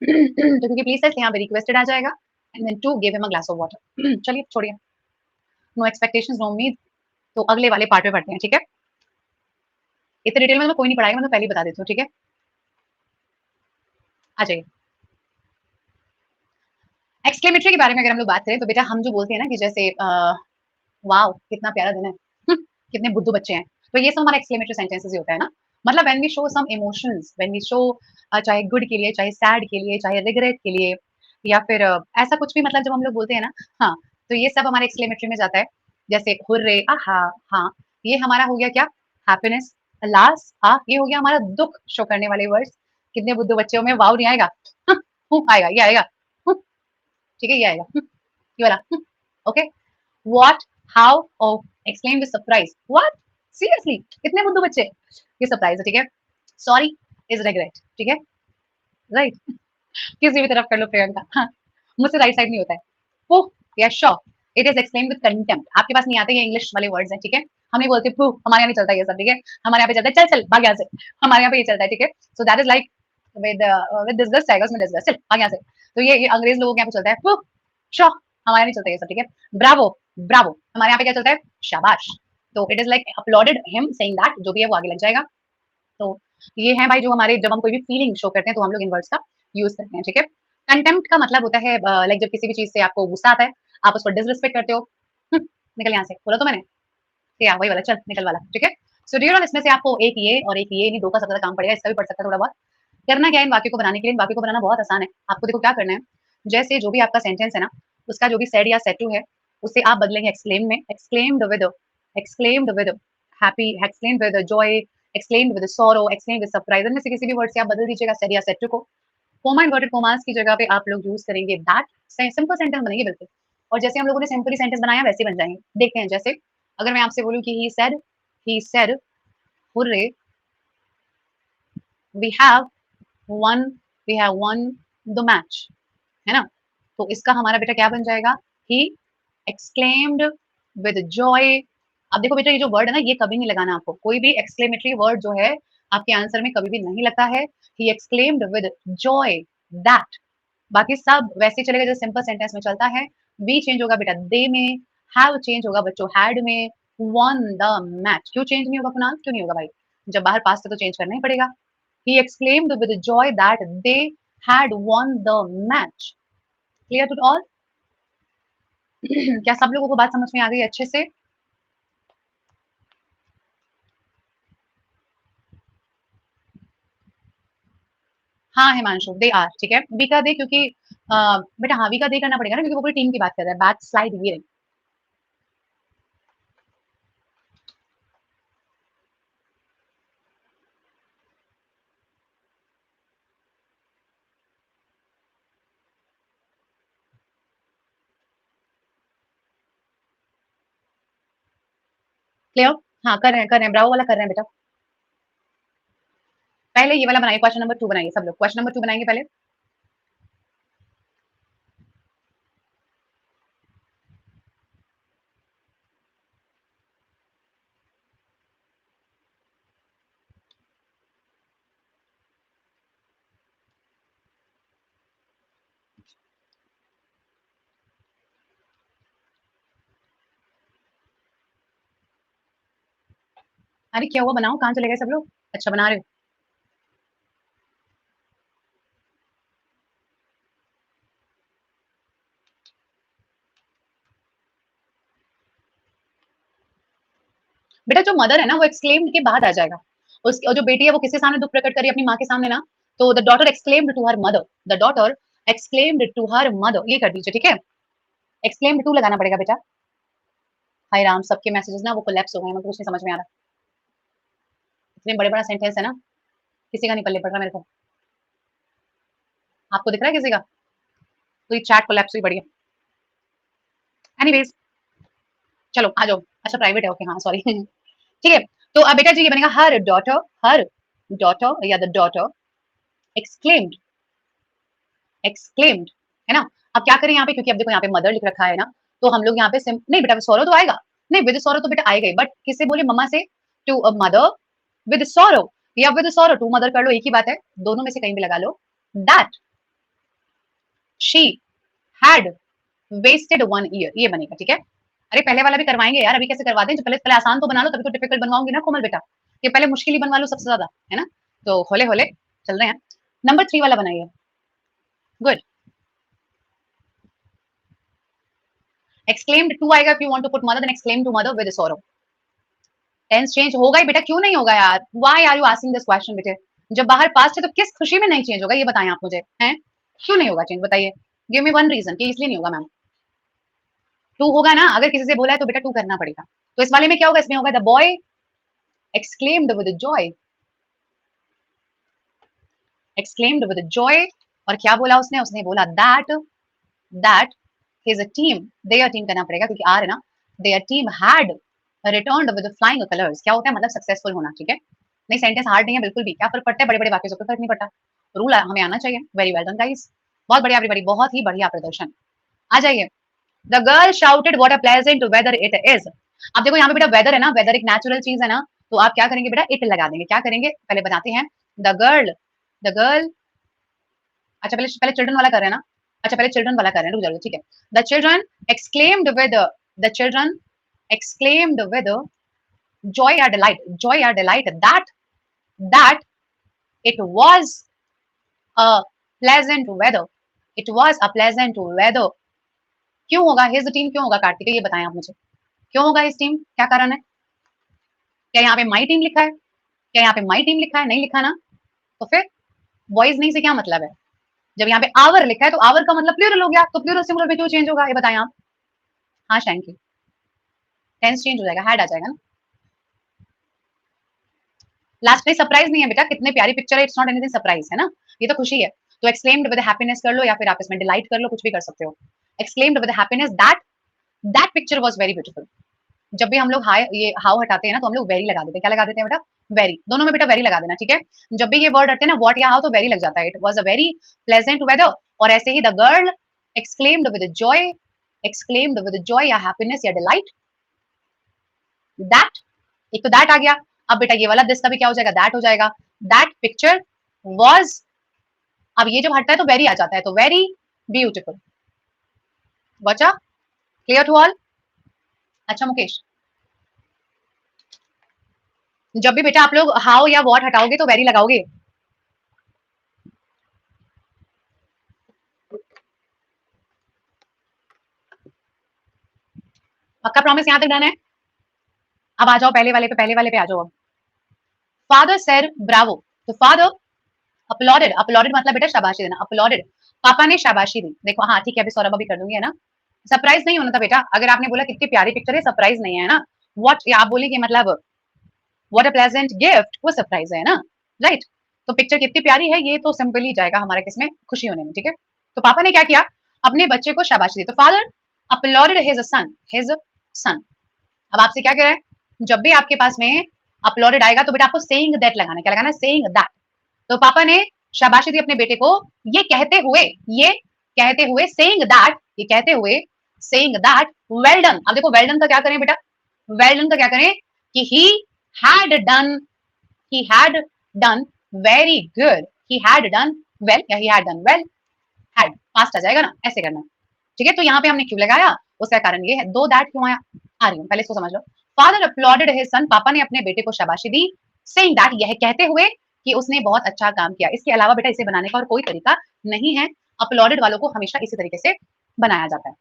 तो क्योंकि प्लीज से यहाँ पे रिक्वेस्टेड आ जाएगा, and then to give him a glass of water. चलिए छोड़िए, नो एक्सपेक्टेशंस नो उम्मीद। तो अगले वाले पार्ट में पढ़ते हैं, ठीक है? इतने डिटेल में तो कोई नहीं पढ़ाएगा, मैं तो पहले ही बता देती हूँ, ठीक है? आ जाइए। एक्सक्लेमेटरी के बारे में अगर हम लोग बात करें तो बेटा हम जो बोलते हैं ना कि जैसे वाओ कितना प्यारा दिन है, कितने बुद्धू बच्चे हैं, तो ये सब हमारा एक्सक्लेमेटरी सेंटेंसेस ही होता है ना। मतलब when we show some emotions, when we show चाहे गुड के लिए, चाहे सैड के लिए, चाहे रिग्रेट के लिए, या फिर ऐसा कुछ भी, मतलब जब हम लोग बोलते हैं ना, हाँ, तो ये सब हमारे एक्सक्लेमेटरी में जाता है। जैसे हुर्रे, आहा, हाँ, ये हमारा हो गया क्या? हैप्पीनेस। लास्ट, हाँ, ये हो गया हमारा दुख शो करने वाले वर्ड्स। कितने बुद्धू बच्चे हो में वाओ नहीं आएगा? आएगा, ये आएगा, ठीक है, ये आएगा, ये वाला, okay. What, how, oh, explain with surprise, what, seriously, कितने बुद्धू बच्चे, ये सरप्राइज है, ठीक है? सॉरी इज रिग्रेट, ठीक है? राइट, किसी भी तरफ कर लो प्रियंका, हाँ, मुझसे राइट साइड नहीं होता है। Oh, yes sure, it is explain with contempt. आपके पास नहीं आते ये इंग्लिश वाले वर्ड्स हैं, ठीक है? हम नहीं बोलते प्रू, हमारे यहाँ नहीं चलता ये सब, ठीक है? हमारे यहाँ पे चलता है चल चल भाग यहाँ से, हमारे यहाँ पे ये चलता है, ठीक है? So that is like with with disgust आएगा उसमें, डिसगस्ट, चल भाग यहाँ से। तो ये अंग्रेज लोगों के यहाँ पे चलता है प्रू, श्योर, हमारे यहाँ नहीं चलता ये सब, ठीक है? ब्रावो, ब्रावो, हमारे यहाँ पे क्या चलता है? शाबाश। तो it is like uploaded him saying that, जो भी है वो आगे लग जाएगा। तो ये है भाई जो हमारे, जब हम कोई भी फीलिंग शो करते हैं तो हम लोग इन वर्ड्स का यूज करते हैं, ठीक है? कंटेम्प्ट का मतलब होता है लाइक जब किसी भी चीज से आपको गुस्सा आता है, आप उसको डिसरिस्पेक्ट करते हो, निकल यहाँ से, बोला तो मैंने, क्या वही वाला, चल निकल वाला, ठीक है? सो डू यू नो, इसमें से आपको एक ये और एक ये नहीं, दो का सबसे ज्यादा काम पड़ेगा, इसका भी पड़ सकता है थोड़ा बहुत। करना क्या है इन वाक्यों को बनाने के लिए? इन वाक्यों को बनाना बहुत आसान है। आपको देखो क्या करना है, जैसे जो भी आपका सेंटेंस है ना, उसका जो भी सेड या सेड टू है, उसे आप बदलेंगे एक्सक्लेम में, exclaimed with happy, exclaimed with joy, exclaimed with sorrow, exclaimed with surprise, इनमें से किसी भी वर्ड से आप बदल दीजिएगा सेड या सेड टू को। कोमा इन्वर्टेड कोमास की जगह पे आप लोग यूज करेंगे दैट, सिंपल सेंटेंस बनेंगे बिल्कुल। और जैसे हम लोगों ने सिंपली सेंटेंस बनाया वैसे बन जाएंगे। देखते हैं, जैसे अगर मैं आपसे बोलूं कि he said hurray, we have won, we have won the match, है ना? तो इसका हमारा बेटा क्या बन जाएगा? He exclaimed with joy. अब देखो बेटा, ये जो वर्ड है ना, ये कभी नहीं लगाना आपको, कोई भी एक्सक्लेमेटरी वर्ड जो है आपके आंसर में कभी भी नहीं लगता है। ही एक्सक्लेम्ड विद जॉय दैट, बाकी सब वैसे ही चलेगा जो सिंपल सेंटेंस में चलता है। वी चेंज होगा बेटा दे में, हैव चेंज होगा बच्चों हैड में, वन द मैच, क्यों चेंज नहीं होगा कुणाल? क्यों नहीं होगा भाई? जब बाहर पास थे तो चेंज करना ही पड़ेगा। He exclaimed with joy that they had won the match. Clear to all? क्या सब लोगों को बात समझ में आ गई अच्छे से? हाँ हिमांशु, दे आर, ठीक है? वी का दे, क्योंकि बेटा हाँ वी का दे करना पड़ेगा ना, क्योंकि वो पूरी टीम की बात कर रहा है, बैक स्लाइड ये। क्लियर? हाँ कर रहे हैं, ब्रावो वाला कर रहे हैं बेटा। पहले ये वाला बनाइए, क्वेश्चन नंबर 2 बनाइए सब लोग, क्वेश्चन नंबर 2 बनाएंगे पहले। अरे क्या हुआ, बनाओ, कहाँ चले गए सब लोग? अच्छा बना रहे हो। बेटा जो मदर है ना वो एक्सक्लेम्ड के बाद आ जाएगा। उसकी और जो बेटी है वो किसके सामने दुख प्रकट करी अपनी माँ के सामने ना, तो the daughter exclaimed to her mother, the daughter exclaimed to her mother, ये कर दीजिए ठीक है। एक्सक्लेम्ड टू लगाना पड़ेगा बेटा। हाय राम, सबके मैसेजेस ना वो कोलैप्स हो गए, मेरे को कुछ नहीं समझ में आ रहा। इतने बड़े बड़ा सेंटेंस है ना, किसी का नहीं पल्ले पड़ रहा मेरे को। आपको दिख रहा है किसी का? तो ये चैट कोलैप्स हुई, बढ़िया। एनीवेज चलो आ जाओ। अच्छा प्राइवेट है, ओके हाँ सॉरी ठीक है। तो अब बेटा जी ये बनेगा हर डॉटर या द डॉटर एक्सक्लेम्ड, एक्सक्लेम्ड, है ना। अब क्या करें यहाँ पे, क्योंकि अब देखो यहाँ पे मदर लिख रखा है ना, तो हम लोग यहाँ पे नहीं बेटा सॉरो तो आएगा, नहीं विद सॉरो तो बेटा आएगा ही, बट किससे बोले, मम्मा से to a mother with sorrow, या विद सॉरो टू मदर कर लो, एक ही बात है, दोनों में से कहीं भी लगा लो। That she had wasted 1 year, ये बनेगा ठीक है। अरे पहले वाला भी करवाएंगे यार, अभी कैसे करवा दें, जो पहले पहले आसान तो बना लो, तभी तो डिफिकल्ट बनवाऊंगी ना कोमल बेटा। ये पहले मुश्किल ही बनवा लो सबसे ज्यादा, है ना। तो होले होले चल रहे हैं। नंबर 3 वाला बनाइए। गुड। एक्सक्लेम्ड टू आएगा, if you want to put mother then exclaim to mother with sorrow। Tense change होगा ही बेटा, क्यों नहीं होगा यार, why are you asking this question बेटे। जब बाहर पास्ट है तो किस खुशी में नहीं चेंज होगा, ये बताएं आप मुझे, हैं क्यों नहीं होगा चेंज, बताइए। गिव मी वन रीजन कि इसलिए नहीं होगा मैम। टू होगा ना, अगर किसी से बोला है तो बेटा टू करना पड़ेगा। तो इस वाले में क्या होगा, इसमें होगा the boy exclaimed with joy, exclaimed with Joy. और क्या बोला उसने, उसने बोला that his team, their team करना पड़ेगा क्योंकि आर है ना, their team had returned with flying colours, क्या होता है मतलब सक्सेसफुल होना, ठीक है। नहीं सेंटेंस हार्ड नहीं है बिल्कुल भी, क्या फर्क पड़ता है बड़े बड़े वाक्यों से, कोई फर्क नहीं पड़ता। रूल हमें आना चाहिए। वेरी वेल डन गाइस, बहुत बढ़िया एवरीबॉडी, बहुत ही बढ़िया प्रदर्शन। आ जाइए। The girl shouted what a pleasant whether it is. अब देखो यहाँ पे बेटा वेदर है ना, वेदर एक नेचुरल चीज है ना, तो आप क्या करेंगे बेटा, इट लगा देंगे। क्या करेंगे पहले बताते हैं। द गर्ल, अच्छा पहले पहले चिल्ड्रन वाला कर रहे हैं ना, अच्छा पहले चिल्ड्रन वाला कर रहे हैं, रुक जाओ ठीक है। The children exclaimed with, the children exclaimed with joy or delight that it was a pleasant weather, it was a pleasant weather। क्यों होगा हिज टीम, क्यों होगा कार्तिक, ये बताएं आप मुझे, क्यों होगा हिज टीम, क्या कारण है। क्या यहाँ पे माई टीम लिखा है, क्या यहाँ पे माई टीम लिखा है, नहीं लिखा ना, तो फिर बॉयज नहीं से क्या मतलब है। जब यहाँ पे आवर लिखा है तो आवर का मतलब प्लूरल हो गया, तो प्लूरल सिंगुलर में क्यों चेंज होगा, ये बताएं आप। हाँ थैंक यू, टेंस चेंज हो जाएगा, हैड आ जाएगा ना। लास्ट में सरप्राइज नहीं है बेटा, कितने प्यारी पिक्चर है, इट्स नॉट एनीथिंग सरप्राइज, है ना, ये तो खुशी है। तो एक्सक्लेम्ड विद हैप्पीनेस कर लो, या फिर आप इसमें डिलाइट कर लो, कुछ भी कर सकते हो। Exclaimed with happiness that that picture was very beautiful. जब भी हम लोग हाई ये हाउ हटाते हैं ना, तो हम लोग वेरी लगा देते हैं, क्या लगा देते हैं बेटा, वेरी, दोनों में बेटा वेरी लगा देना ठीक है। जब भी ये वर्ड हटते हैं ना, व्हाट या हाउ, तो वेरी लग जाता है, it was a very pleasant weather. और ऐसे ही the girl exclaimed with joy, exclaimed with joy या हैप्पीनेस या डिलाइट दैट, एक तो दैट आ गया। अब बेटा ये वाला दिस का भी क्या हो जाएगा, दैट हो जाएगा। दैट पिक्चर वाज, अब ये जब हटता है तो वेरी आ जाता है, तो वेरी ब्यूटीफुल। बचा, क्लियर टू ऑल। अच्छा मुकेश, जब भी बेटा आप लोग हाउ या व्हाट हटाओगे तो वेरी लगाओगे। पक्का प्रॉमिस, यहां तक डन है। अब आ जाओ पहले वाले पे, पहले वाले पे आ जाओ अब। फादर सेड ब्रावो, तो फादर अपलॉडेड, अपलॉडेड मतलब बेटा शाबाशी देना, अपलॉडेड, पापा ने शाबाशी दी। देखो हाँ ठीक है, अभी सौरभ अभी कर दूंगी, है ना। सरप्राइज नहीं होना था बेटा, अगर आपने बोला कितनी प्यारी पिक्चर है, सरप्राइज नहीं है ना। व्हाट या आप बोले कि मतलब व्हाट अ प्लेजेंट गिफ्ट, वो सरप्राइज है ना, राइट। तो पिक्चर कितनी प्यारी है, ये तो सिंपल ही जाएगा हमारे किसमें, खुशी होने में, ठीक है। तो पापा ने क्या किया, अपने बच्चे को शाबाशी दी, तो फादर अपलॉडेड हिज सन। अब आपसे क्या कह रहा है, जब भी आपके पास में अपलॉडेड आएगा तो बेटा आपको सेइंग दैट लगाना है, क्या लगाना है, सेइंग दैट। तो पापा ने शाबाशी दी अपने बेटे को, ये कहते हुए, ये कहते हुए सेइंग दैट, ये कहते हुए सेइंग दैट वेल डन। अब देखो वेल डन का क्या करें बेटा, वेल डन का क्या करें कि he had done, he had done very good, he had done well या he had done well, had past आ जाएगा ना, ऐसे करना, ठीक है। तो यहाँ पे हमने क्यों लगाया, उसका कारण ये है, दो दैट क्यों आया, आ रही हूँ पहले इसको समझ लो। फादर अपलॉडेड हिज सन, पापा ने अपने बेटे को शाबाशी दी, सेइंग दैट, यह कहते हुए कि उसने बहुत अच्छा काम किया, इसके अलावा बेटा इसे बनाने का और कोई तरीका नहीं है। अपलॉडेड वालों को हमेशा इसी तरीके से बनाया जाता है।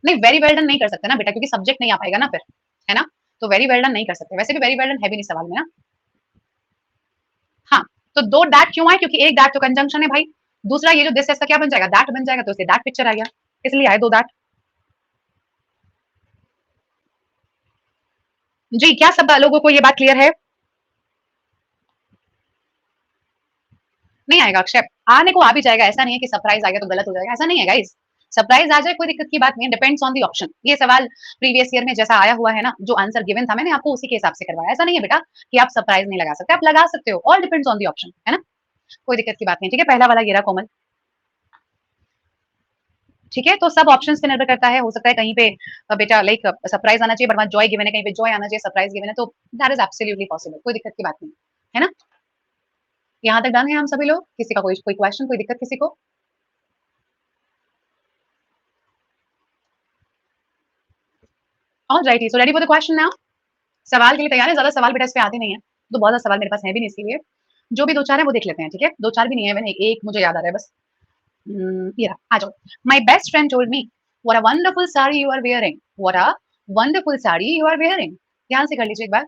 नहीं, वेरी वेल डन नहीं कर सकते ना बेटा, क्योंकि सब्जेक्ट नहीं आ पाएगा ना फिर, है ना? तो वेरी वेल डन नहीं कर सकते। वैसे भी वेरी वेल डन है भी नहीं सवाल में ना। हाँ, तो दो दैट क्यों आए? क्योंकि एक दैट तो कंजंक्शन है भाई। दूसरा ये जो दिस इसका क्या बन जाएगा? दैट बन जाएगा, तो इसलिए दैट पिक्चर आ गया, इसलिए आए दो दैट। जी, क्या सब लोगों को ये बात क्लियर है? नहीं आएगा अक्षय, आने को आ भी जाएगा, ऐसा नहीं है कि सरप्राइज आ गया तो गलत हो जाएगा, ऐसा नहीं है गाइस। सरप्राइज आ जाए कोई दिक्कत की बात नहीं है, डिपेंड्स ऑन दी ऑप्शन। ये सवाल प्रीवियस ईयर में जैसा आया हुआ है ना, जो आंसर गिवन था मैंने आपको उसी के हिसाब से करवाया। ऐसा नहीं है बेटा कि आप सरप्राइज नहीं लगा सकते, आप लगा सकते हो, all depends on the option, है ना? कोई दिक्कत की बात नहीं, ठीक है। पहला वाला ये रहा कोमल, ठीक है। तो सब ऑप्शंस पे निर्भर करता है, हो सकता है कहीं पे बेटा लाइक सरप्राइज आना चाहिए बट वहां जॉय गिवन है, कहीं पे जॉय आना चाहिए सरप्राइज गिवन है, तो दैट इज एब्सोल्युटली पॉसिबल, कोई दिक्कत की बात नहीं है ना। यहाँ तक डन है हम सभी लोग, किसी का कोई कोई क्वेश्चन, कोई दिक्कत किसी को? Alright, so ready for the question now. सवाल के लिए तैयार है? ज्यादा सवाल बेटा इस पे आते नहीं है, तो बहुत ज्यादा सवाल मेरे पास है भी नहीं, इसीलिए जो भी दो चार है वो देख लेते हैं, ठीक है। दो चार भी नहीं है, मैंने एक मुझे याद आ रहा है बस। ये रहा, आ जाओ। My best friend told me what a wonderful sari you are wearing, what a wonderful sari you are wearing. ध्यान से कर लीजिए एक बार।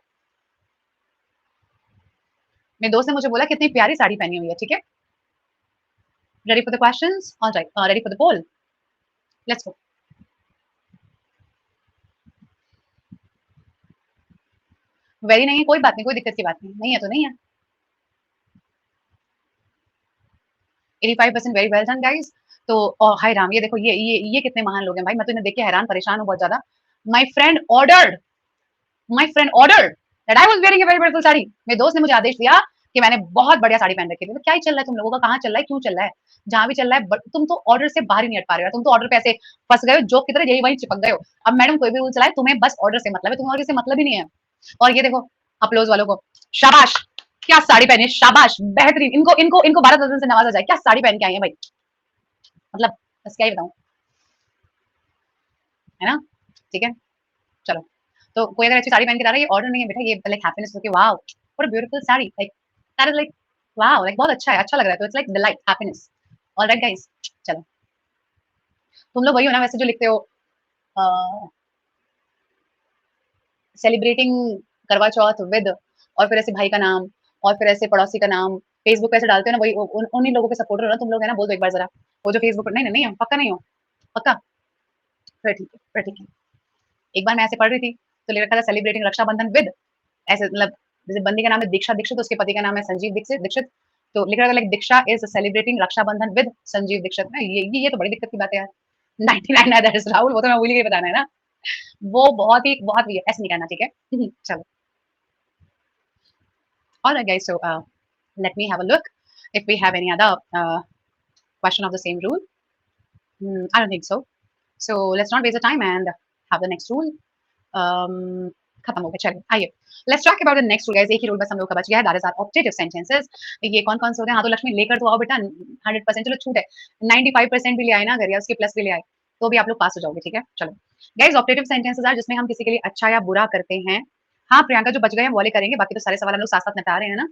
मेरे दोस्त ने मुझे बोला कितनी प्यारी साड़ी पहनी हुई है, ठीक है। Ready for the questions? Alright, ready for the poll, let's go. Very नहीं है, कोई बात नहीं, कोई दिक्कत की बात नहीं, नहीं है तो नहीं है। 85% वेरी वेल डन गाइस। तो हाय राम, ये देखो, ये कितने महान लोग हैं भाई, मैं तो इन्हें देख के हैरान परेशान हूँ बहुत ज्यादा। My friend ordered, my friend ordered that I was wearing a very beautiful sari. मेरे दोस्त ने मुझे आदेश दिया कि मैंने बहुत बढ़िया साड़ी पहन रखी थी। तो क्या ही चल रहा है तुम लोगों का, कहाँ चल रहा है, क्यों चल रहा है? जहां भी चल रहा है तुम तो ऑर्डर से बाहर ही नहीं हट पा रहे हो, तुम तो ऑर्डर पे ऐसे फंस गए हो जोक की तरह, यही वहीं चिपक गए हो। अब मैडम कोई भी रूल चलाए, तुम्हें बस ऑर्डर से मतलब है, तुम्हें और किसी मतलब ही नहीं है। और ये देखो अपलोज वालों को, शाबाश, क्या साड़ी पहनी है, शाबाश, बेहतरीन, इनको इनको इनको 12 दर्जन से नवाजा जाए, क्या साड़ी पहन के आई है भाई, मतलब बस क्या ही बताऊं, है ना? ठीक है, चलो। तो कोई अगर अच्छी साड़ी पहन के जा रहा है, ये ऑर्डर नहीं है बेटा, ये लाइक हैप्पीनेस होके wow what a beautiful sari, like that is like wow, like बहुत अच्छा है, अच्छा लग रहा है, तो it's like delight, happiness. Alright guys, चलो। तुम लोग वही हो ना वैसे जो लिखते हो सेलिब्रेटिंग करवा चौथ विद, और फिर ऐसे भाई का नाम, और फिर ऐसे पड़ोसी का नाम, फेसबुक पे ऐसे डालते हो ना, वही उन्हीं लोगों के सपोर्टर हो ना तुम लोग, है ना? बोल दो एक बार जरा, वो जो फेसबुक पर, नहीं नहीं नहीं हो, पक्का नहीं हो? पक्का? फिर ठीक है, फिर ठीक है। एक बार मैं ऐसे पढ़ रही थी, तो ले रखा था सेलिब्रेटिंग रक्षाबंधन विद, ऐसे मतलब जैसे बंदी का नाम है दीक्षा दीक्षित, उसके पति का नाम है संजीव दीक्षित दीक्षित, तो लिख रहा था like Diksha is celebrating Rakshabandhan with Sanjeev Dixit ना, ये तो बड़ी दिक्कत की बात है यार। 99 है दैट इज राहुल, वो तो मैं भूल गई बताना, है ना? वो बहुत ही ऐसे नहीं करना, ठीक है। चलो, alright guys, so let me have a look if we have any other question of the same rule. I don't think so. So let's not waste the time and have the next rule. um, खत्म हो गया, चलिए आइए, let's talk about the next rule guys. एक ही rule बस हम लोग का बच गया है, that is our objective sentences. ये कौन कौन से होते हैं? हाँ तो लक्ष्मी लेकर तो आओ बेटा, 100%, चलो छूट है, 95% भी ले आए ना अगर, या उसके प्लस भी ले आए, तो भी आप लोग पास हो जाओगे, ठीक है। चलो गाइस, ऑब्जेक्टिव सेंटेंसेस आर जिसमें हम किसी के लिए अच्छा या बुरा करते हैं। हाँ प्रियंका, जो बच गए हैं वो वाले करेंगे, बाकी तो सारे सवाल हम लोग साथ साथ निपटा रहे हैं ना।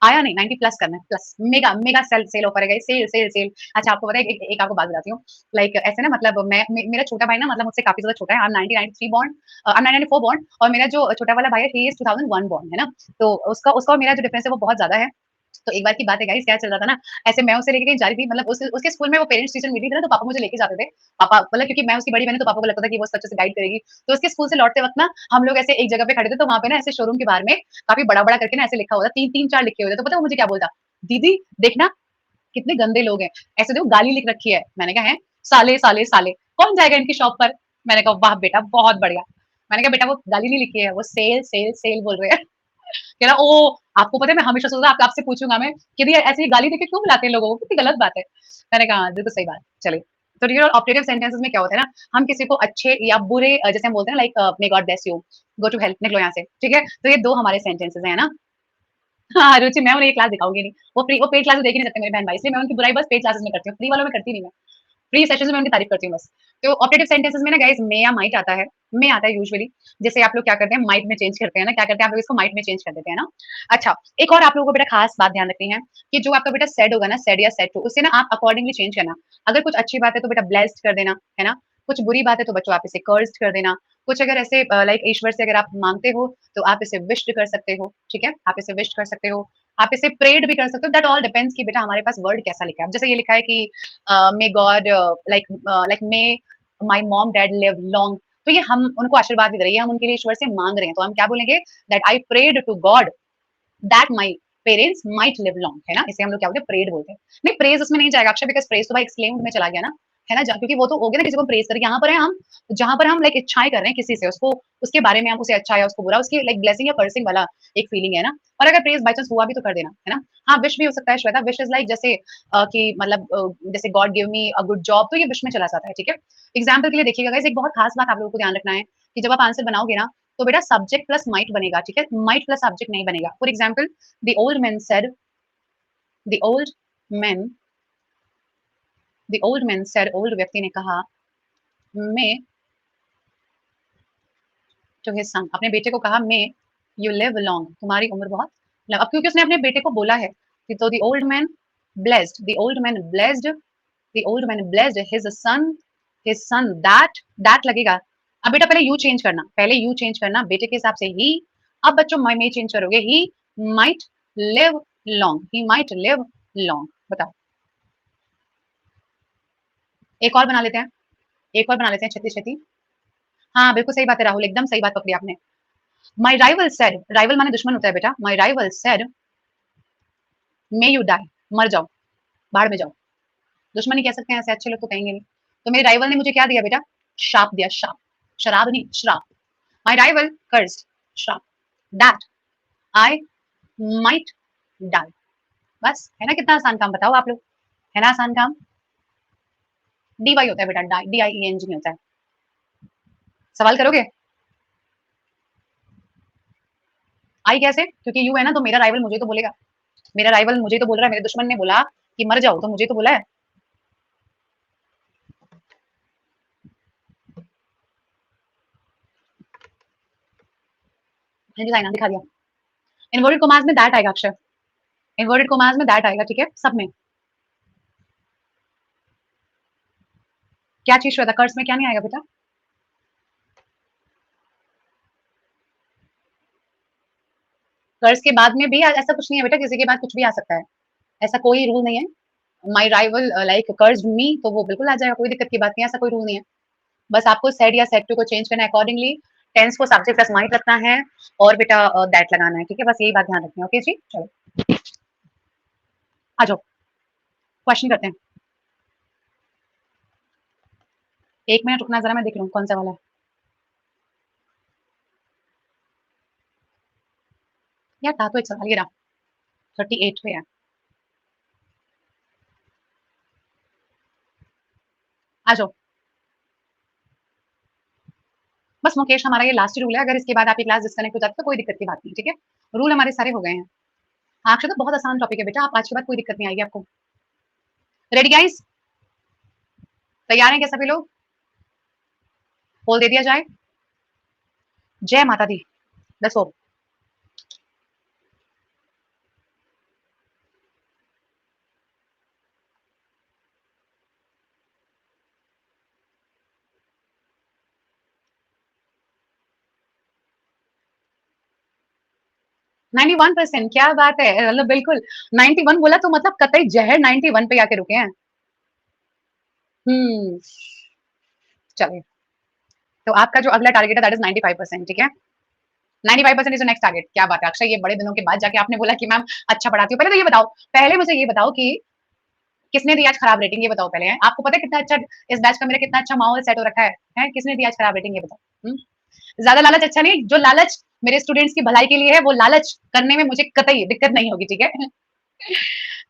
आया नहीं, 90 प्लस करना है, plus mega mega sale offer है गाइस, सेल सेल सेल। अच्छा आपको पता है, एक आपको बात बताती हूँ, लाइक ऐसे ना, मतलब मेरा छोटा भाई ना, मतलब मुझसे काफी ज्यादा छोटा है, I am 1993 born, I am 1994 born, और मेरा जो छोटा वाला भाई है ही इज 2001 बॉर्न, है ना? तो उसका और मेरा जो डिफरेंस है वो बहुत ज्यादा है। तो एक बार की बात है गाइस, क्या चल रहा था ना, ऐसे मैं उसे लेके कहीं जा रही थी, मतलब उसके स्कूल में वो पेरेंट्स टीचर मीटिंग थी ना, तो पापा मुझे लेके जाते थे। पापा मतलब क्योंकि मैं उसकी बड़ी बहन हूं, तो पापा को लगता था कि वो उसको अच्छे से गाइड करेगी। तो उसके स्कूल से लौटते वक्त ना, हम लोग ऐसे एक जगह पे खड़े थे, तो वहां पे ना ऐसे शोरूम के बाहर में काफी बड़ा बड़ा करके ना ऐसे लिखा हुआ था, तीन तीन चार लिखे हुए थे। तो पता है वो मुझे क्या बोलता? दीदी देखना कितने गंदे लोग हैं, ऐसे देखो गाली लिख रखी है। मैंने कहा है, साले साले साले, कौन जाएगा इनकी शॉप पर? मैंने कहा वाह बेटा बहुत बढ़िया। मैंने कहा बेटा वो गाली नहीं लिखी है, वो सेल सेल सेल बोल रहे हैं। कह रहा ओ, आपको पता है मैं हमेशा सोचता आप आपसे पूछूंगा मैं कि भैया ऐसे ही गाली देके क्यों बुलाते हैं लोगों को, कितनी गलत बात है। मैंने कहा हाँ, बिल्कुल सही बात। चलिए, तो रियल ऑपरेटिव सेंटेंसेस में क्या होता है ना, हम किसी को अच्छे या बुरे जैसे हम बोलते हैं like may God bless you, go to help, निकलो यहाँ से, ठीक है। तो ये दो हमारे सेंटेंसेस हैं ना। हाँ रुचि, मैं उन्हें ये क्लास दिखाऊंगी नहीं, वो पेड क्लासेस देख ही नहीं सकते मेरे बहन भाई, इसलिए मैं उनकी बुराई बस पेड क्लासेस में करती हूँ, फ्री वालों में करती नहीं मैं। फ्री सेशंस में उनकी तारीफ करती हूँ बस। तो ऑप्टेटिव सेंटेंसेस में ना गाइस मे या माइट आता है, मे आता है यूजुअली। जैसे आप लोग क्या करते हैं माइट में चेंज करते हैं ना, क्या करते हैं आप लोग इसको माइट में चेंज कर देते हैं ना। अच्छा, एक और आप लोगों को बेटा खास बात ध्यान रखनी है कि जो आपका बेटा सेड होगा ना, सेड या सेड टू, उसे ना आप अकॉर्डिंगली चेंज करना। अगर कुछ अच्छी बात है तो बेटा ब्लेस्ड कर देना, है ना? कुछ बुरी बात है तो बच्चों आप इसे कर्स्ड कर देना। कुछ अगर ऐसे लाइक ईश्वर से अगर आप मांगते हो तो आप इसे विश्ड कर सकते हो, ठीक है? आप इसे विश्ड कर सकते हो, आप इसे प्रेड भी कर सकते हो। दैट ऑल डिपेंड्स कि बेटा हमारे पास वर्ड कैसा लिखा है। अब जैसे ये लिखा है कि may God like may my mom dad live long, तो ये हम उनको आशीर्वाद दे रहे हैं, हम उनके लिए ईश्वर से मांग रहे हैं, तो हम क्या बोलेंगे? That I prayed to God that my parents might live long, है ना? इसे हम लोग क्या बोलते हैं? प्रेड बोलते हैं। नहीं, प्रेज उसमें नहीं जाएगा अक्षय, बिकॉज़ प्रेज तो भाई एक्सक्लेम्ड में चला गया ना, है ना? क्योंकि वो तो हो गया ना किसी को प्रेज करके। यहाँ पर है हम, जहाँ पर हम लाइक इच्छाएं कर रहे हैं किसी से, उसको उसके बारे में हम उसे अच्छा या उसको बुरा, उसकी लाइक ब्लेसिंग या कर्सिंग वाला एक फीलिंग है ना। और अगर प्रेज बाय चांस हुआ भी तो कर देना, है ना? हाँ, विश भी हो सकता है श्वेता। विश इज लाइक जैसे कि मतलब जैसे God give me a good job, तो ये विश में चला जाता है, ठीक है? एग्जाम्पल के लिए देखिएगा गाइस, एक बहुत खास बात आप लोगों को ध्यान रखना है कि जब आप आंसर बनाओगे ना, तो बेटा सब्जेक्ट प्लस माइट बनेगा, ठीक है? माइट प्लस सब्जेक्ट नहीं बनेगा। For example, the old man said, the old man, the old man said, old व्यक्ति ने कहा, मे टू हिज सन, अपने बेटे को कहा, मे यू लिव लॉन्ग, तुम्हारी उम्र बहुत अब क्योंकि उसने अपने बेटे को बोला है, तो the old man blessed, the old man blessed, the old man blessed his son that, that लगेगा। अब बेटा पहले यू चेंज करना, पहले यू चेंज करना बेटे के हिसाब से ही। अब बच्चों मैं चेंज करोगे, he might live long, he might live long. बताओ, एक और बना लेते हैं, एक और बना लेते हैं छत्ती छत्ती। हाँ बिल्कुल सही बात है राहुल, एकदम सही बात पकड़ी आपने। माई राइवल सेड, राइवल माने दुश्मन होता है बेटा। My rival said may you die, मर जाओ, बाहर में जाओ। दुश्मन ही कह सकते हैं ऐसे, अच्छे लोग तो कहेंगे नहीं। तो मेरे राइवल ने मुझे क्या दिया बेटा? शाप दिया, शाप। शराब नहीं, श्राप। माई राइवल कर्स्ड, श्राप, दैट आई माइट डाई। बस, है ना? कितना आसान काम बताओ आप लोग, है ना आसान काम? डी वाई होता है बेटा, die, D I E N G नहीं होता है। सवाल करोगे? आई कैसे? क्योंकि यू है ना, तो मेरा राइवल मुझे तो बोलेगा, मेरा राइवल मुझे तो बोल रहा है, मेरे दुश्मन ने बोला कि मर जाओ, तो मुझे तो बोला है। डिजाइन दिखा दिया। इन्वर्टेड कोमास में दैट आएगा अक्षर, इन्वर्टेड कोमास में दैट आएगा, ठीक है? सब में। क्या चीज श्वेता, कर्स में क्या नहीं आएगा बेटा? कर्स के बाद में भी ऐसा कुछ नहीं है बेटा, किसी के बाद कुछ भी आ सकता है, ऐसा कोई रूल नहीं है। माई राइवल लाइक कर्स मी, तो वो बिल्कुल आ जाएगा, कोई दिक्कत की बात नहीं है, ऐसा कोई रूल नहीं है। बस आपको सेड या सेड टू को चेंज करना है अकॉर्डिंगली, टेंस को सब्जेक्ट प्लस माइट रखना है, और बेटा दैट लगाना है, ठीक है? बस यही बात ध्यान रखनी है। ओके जी, चलो आ जाओ, क्वेश्चन करते हैं। एक मिनट रुकना जरा, मैं देख लूँ कौन सा वाला है। यार था तो एक सवाल, ये रहा 38 पे है। आ जाओ। बस मुकेश, हमारा ये लास्ट रूल है, अगर इसके बाद आपकी क्लास डिस्कनेक्ट हो जाती है तो कोई दिक्कत की बात नहीं, ठीक है? रूल हमारे सारे हो गए हैं। हाँ अक्षय, तो बहुत आसान टॉपिक है बेटा, आप आज के बाद कोई दिक्कत नहीं आएगी आपको। Ready guys? तैयार हैं क्या सभी लोग? बोल दे दिया जाए। जय माता दी। Let's go. 91%, क्या बात है, मतलब बिल्कुल 91 बोला तो मतलब कतई जहर 91 पे आके रुके हैं। हम्म, चलिए, तो आपका जो अगला टारगेट है दैट इज 95%, ठीक है? 95% इज नेक्स्ट टारगेट। क्या बात है अक्षय, ये बड़े दिनों के बाद जाके आपने बोला कि मैम अच्छा पढ़ाती हूँ। पहले तो ये बताओ, पहले मुझे ये बताओ कि किसने दी आज खराब रेटिंग, ये बताओ पहले। है आपको पता है कितना अच्छा इस बैच का मेरा कितना अच्छा माहौल सेट हो रखा है? किसने दी आज खराब रेटिंग, ये बताओ। ज्यादा लालच अच्छा नहीं, जो लालच मेरे स्टूडेंट्स की भलाई के लिए है, वो लालच करने में मुझे कतई दिक्कत नहीं होगी, ठीक है?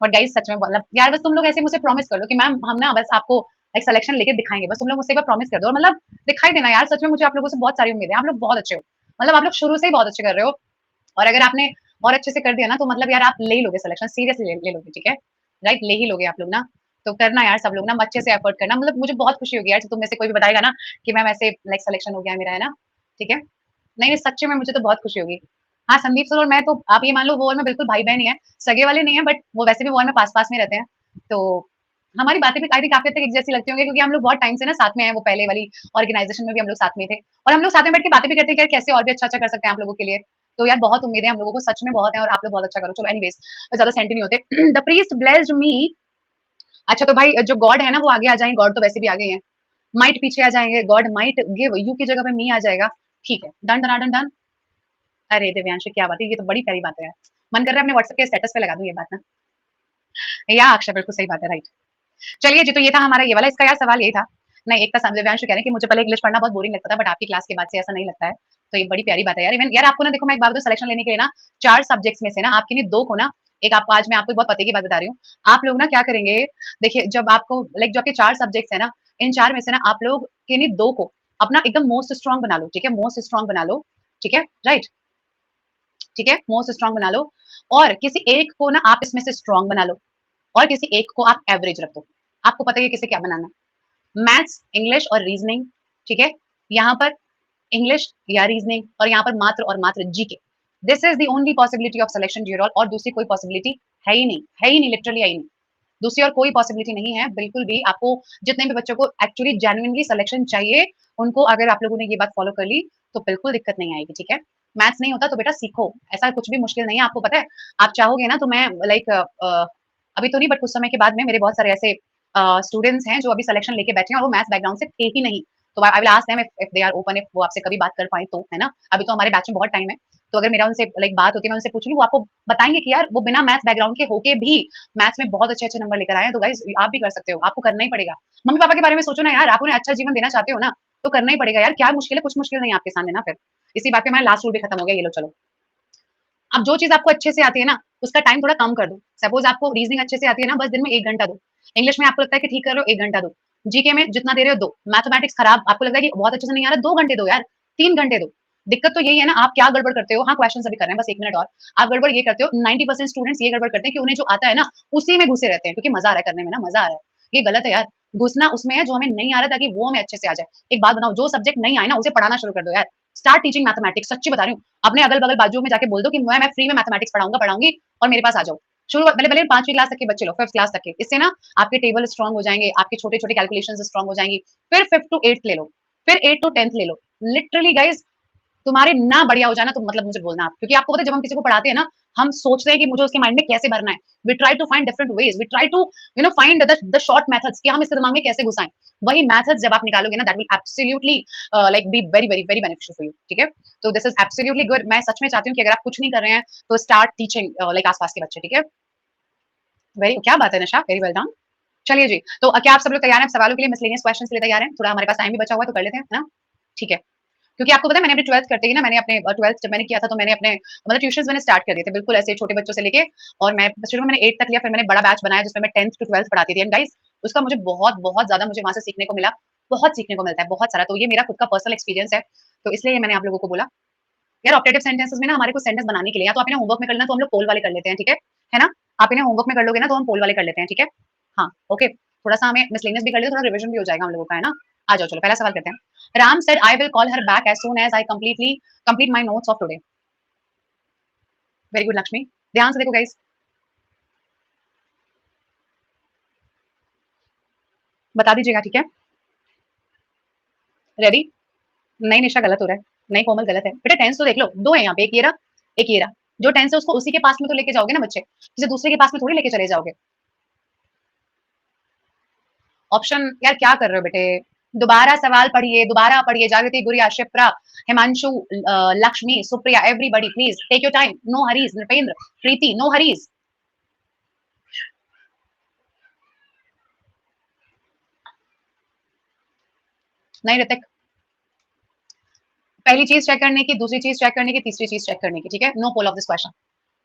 और गाइस सच में मतलब यार, बस तुम लोग ऐसे मुझे प्रॉमिस कर लो कि मैम हम ना बस आपको एक सिलेक्शन लेके दिखाएंगे, बस तुम लोग मुझसे एक बार प्रॉमिस कर दो, और मतलब दिखाई देना यार, सच में मुझे आप लोगों से बहुत सारी उम्मीद है, आप लोग बहुत अच्छे हो, मतलब आप लोग शुरू से ही बहुत अच्छे कर रहे हो, और अगर आपने और अच्छे से कर दिया ना, तो मतलब यार आप ले ही लोगे सिलेक्शन, सीरियसली ले लोगे, ठीक है? राइट, ले ही लोगे आप लोग ना। तो करना यार सब लोग ना अच्छे से एफर्ट करना, मतलब मुझे बहुत खुशी होगी यार तुम में से कोई भी बताएगा ना कि मैम ऐसे लाइक सिलेक्शन हो गया है मेरा, है ना? ठीक है? नहीं, नहीं सच्चे में मुझे तो बहुत खुशी होगी। हाँ, संदीप सर और मैं तो आप ये मान लो वो और मैं बिल्कुल भाई-बहन ही हैं, सगे वाले नहीं हैं बट वो वैसे भी वो और मैं पास-पास में रहते हैं। तो हमारी बातें भी आई थिंक काफ़ी हद तक एक जैसी लगती होंगी क्योंकि हम लोग बहुत टाइम से ना साथ में हैं, वो पहले वाली ऑर्गेनाइज़ेशन में भी हम लोग साथ में थे और हम लोग साथ में बैठ के बातें भी करते हैं कि यार कैसे और भी अच्छा-अच्छा कर सकते हैं आप लोगों के लिए। तो यार बहुत उम्मीदें हैं हम लोगों को, सच में बहुत है और आप लोग बहुत अच्छा करो। चलो एनीवेज़ ज़्यादा सेंटी नहीं होते। The priest blessed me. अच्छा तो भाई जो गॉड है ना वो आगे आ जाएंगे, गॉड तो वैसे भी आ गए हैं। माइट पीछे आ जाएंगे, गॉड माइट गिव यू की जगह पे मी आ जाएगा। ठीक है, डन डन डन। अरे दिव्यांश क्या बात है, ये तो बड़ी प्यारी बात है यार। मन कर रहा है अपने व्हाट्सएप के स्टेटस पे लगा दूं ये बात ना। या अक्षय बिल्कुल सही बात है, राइट। चलिए जी, तो ये था हमारा ये वाला, इसका यार सवाल ये था। नहीं, एक था दिव्यांश कह रहे हैं कि मुझे पहले इंग्लिश पढ़ना बहुत बोरिंग लगता था बट आपकी क्लास के बाद से ऐसा नहीं लगता है। तो ये बड़ी प्यारी बात है यार। इवन यार आपको ना देखो मैं एक बात बताऊं, सिलेक्शन लेने के लिए ना 4 सब्जेक्ट्स में से ना आपके लिए 2 को ना, एक आपको आज मैं आपको एक बहुत पते की बात बता रही हूँ। आप लोग ना क्या करेंगे, देखिए जब आपको लाइक जो आपके 4 सब्जेक्ट्स है ना, इन 4 में से ना आप लोग के लिए 2 को अपना एकदम मोस्ट स्ट्रांग बना लो, ठीक है? मोस्ट स्ट्रांग बना लो, ठीक है? राइट? ठीक है? मोस्ट स्ट्रांग बना लो और किसी एक को ना आप इसमें से स्ट्रांग बना लो और किसी एक को आप एवरेज रख दो। आपको पता है किसे क्या बनाना है। मैथ्स, इंग्लिश और रीजनिंग, ठीक है? यहाँ पर इंग्लिश या रीजनिंग और यहाँ पर मात्र और मात्र GK. This is the only possibility of selection dear, और दूसरी कोई पॉसिबिलिटी है ही नहीं, है ही नहीं, लिटरली है ही नहीं। दूसरी और कोई पॉसिबिलिटी नहीं है बिल्कुल भी। आपको जितने भी बच्चों को एक्चुअली जेन्युइनली सिलेक्शन चाहिए, उनको अगर आप लोगों ने ये बात फॉलो कर ली तो बिल्कुल दिक्कत नहीं आएगी, ठीक है? मैथ्स नहीं होता तो बेटा सीखो, ऐसा कुछ भी मुश्किल नहीं है। आपको पता है, आप चाहोगे ना तो मैं लाइक अभी तो नहीं बट कुछ समय के बाद में मेरे बहुत सारे ऐसे स्टूडेंट्स हैं जो अभी सिलेक्शन लेके बैठे हैं और वो मैथ्स बैकग्राउंड से थे ही नहीं। तो I will ask them if they are open, if वो आपसे कभी बात कर पाए तो, है ना? अभी तो हमारे बैच में बहुत टाइम है। तो अगर मेरा उनसे लाइक बात होती है, मैं उनसे पूछूंगी, वो आपको बताएंगे कि यार वो बिना मैथ्स बैकग्राउंड के होके भी मैथ्स में बहुत अच्छे-अच्छे नंबर लेकर आए हैं। तो गाइस आप भी कर सकते हो, आपको करना ही पड़ेगा। मम्मी-पापा के बारे में सोचो ना यार, आप उन्हें अच्छा जीवन देना चाहते हो ना, तो करना ही पड़ेगा यार। क्या मुश्किल है? कुछ मुश्किल नहीं है आपके सामने ना फिर। इसी बात पे हमारा लास्ट रूल भी खत्म हो गया, ये लो चलो। अब जो चीज़ आपको अच्छे से आती है ना, उसका टाइम थोड़ा कम कर दो। सपोज़ आपको रीज़निंग अच्छे से आती है ना, बस दिन में 1 घंटा दो। इंग्लिश में आपको लगता है कि ठीक कर रहे हो, 1 घंटा दो। जीके में जितना दे रहे हो दो। मैथमेटिक्स खराब आपको लग रहा है कि बहुत अच्छे से नहीं आ रहा, 2 घंटे दो यार, 3 घंटे दो। दिक्कत तो यही है ना, आप क्या गड़बड़ करते हो? हाँ, क्वेश्चन अभी कर रहे हैं, बस 1 मिनट और। आप गड़बड़ ये करते हो, 90% स्टूडेंट्स ये गड़बड़ करते हैं कि उन्हें जो आता है ना, उसी में घुसे रहते हैं क्योंकि मज़ा आ रहा है करने में ना, मज़ा आ रहा है। ये गलत है यार। घुसना उसमें है जो हमें नहीं आ रहा ताकि वो हमें अच्छे से आ जाए। एक बात बताओ, जो सब्जेक्ट नहीं आए ना, उसे पढ़ाना शुरू कर दो यार। स्टार्ट टीचिंग मैथमेटिक्स, सच्ची बता रही हूँ। अपने अगल-बगल बाजुओं में जाके बोल दो कि मैं फ्री में मैथमेटिक्स पढ़ाऊँगा, पढ़ाऊँगी और मेरे पास आ जाओ। शुरू भले भले 5वीं क्लास तक के बच्चे लो, 5th क्लास तक के। इससे ना आपके टेबल स्ट्रॉन्ग हो जाएँगे, आपके छोटे-छोटे कैलकुलेशंस स्ट्रॉन्ग हो जाएँगी। फिर 5th टू 8th ले लो, फिर 8th टू 10th ले लो। लिटरली गाइस तुम्हारे ना बढ़िया हो जाए ना तो मतलब मुझे बोलना आप, क्योंकि आपको पता है जब हम किसी को पढ़ाते हैं ना, हम सोचते हैं कि मुझे उसके माइंड में कैसे भरना है। We try to find different ways, we try to find the short methods कि हम इसके दिमाग में कैसे घुसाएं। वही मेथड्स जब आप निकालोगे ना, that will absolutely like be very very very beneficial for you, ठीक है? तो दिस इज एब्सोल्युटली गुड। मैं सच में चाहती हूँ कि अगर आप कुछ नहीं कर रहे हैं तो स्टार्ट टीचिंग लाइक आसपास के बच्चे, ठीक है? वेरी क्या बात है निशा, वेरी वेल डन। चलिए जी, तो क्या आप सब लोग तैयार हैं सवालों के लिए, मिसलेनियस क्वेश्चंस के लिए तैयार हैं? थोड़ा हमारे पास टाइम भी बचा हुआ है तो कर लेते हैं, है ना? ठीक है। क्योंकि आपको पता है मैंने अपनी 12th करते ही ना, मैंने अपने 12th जब मैंने किया था तो मैंने अपने मतलब ट्यूशंस मैंने स्टार्ट कर दिए थे बिल्कुल ऐसे छोटे बच्चों से लेके, और मैं शुरू में मैंने 8 तक लिया, फिर मैंने बड़ा बैच बनाया जिसमें मैं 10th टू 12th पढ़ाती थी। एंड गाइस उसका मुझे बहुत बहुत ज्यादा मुझे वहां से सीखने को मिला, बहुत सीखने को मिलता है, बहुत सारा। तो ये मेरा खुद का पर्सनल एक्सपीरियंस है, तो इसलिए ये मैंने आप लोगों को बोला। यार ऑप्टेटिव सेंटेंसेस में ना हमारे को सेंटेंस बनाने के लिए या तो आप इन्हें होमवर्क में कर लेना तो हम लोग पोल वाले कर लेते हैं, ठीक है ना? आप इन्हें होमवर्क में कर लोगे ना तो हम पोल वाले कर लेते हैं, ठीक है? हाँ, ओके। थोड़ा सा हमें मिसलेनियस भी कर लिया, थोड़ा रिवीजन भी हो जाएगा हम लोगों का, है ना? आ जाओ चलो पहला सवाल करते हैं। Ram said I will call her back as soon as I complete my notes of today. Very good Lakshmi. ध्यान से देखो गाइस, बता दीजिएगा, ठीक है? रेडी? नहीं निशा गलत हो रहा है, नहीं कोमल गलत है। बेटा टेंस तो देख लो, दो है यहाँ पे, एक ये रहा, एक ये रहा। जो टेंस है उसको उसी के पास में तो लेके जाओगे ना बच्चे, किसी दूसरे के पास में थोड़ी लेके चले जाओगे। ऑप्शन यार क्या कर रहे हो बेटे? दोबारा सवाल पढ़िए, दोबारा पढ़िए। Jagriti, Gudiya, Shipra, Himanshu, Lakshmi, Supriya, everybody please take your time, no hurries. Nripendra, Preeti, no hurries. नहीं ऋतिक, पहली चीज चेक करने की, दूसरी चीज चेक करने की, तीसरी चीज चेक करने की, ठीक है? No poll of this question.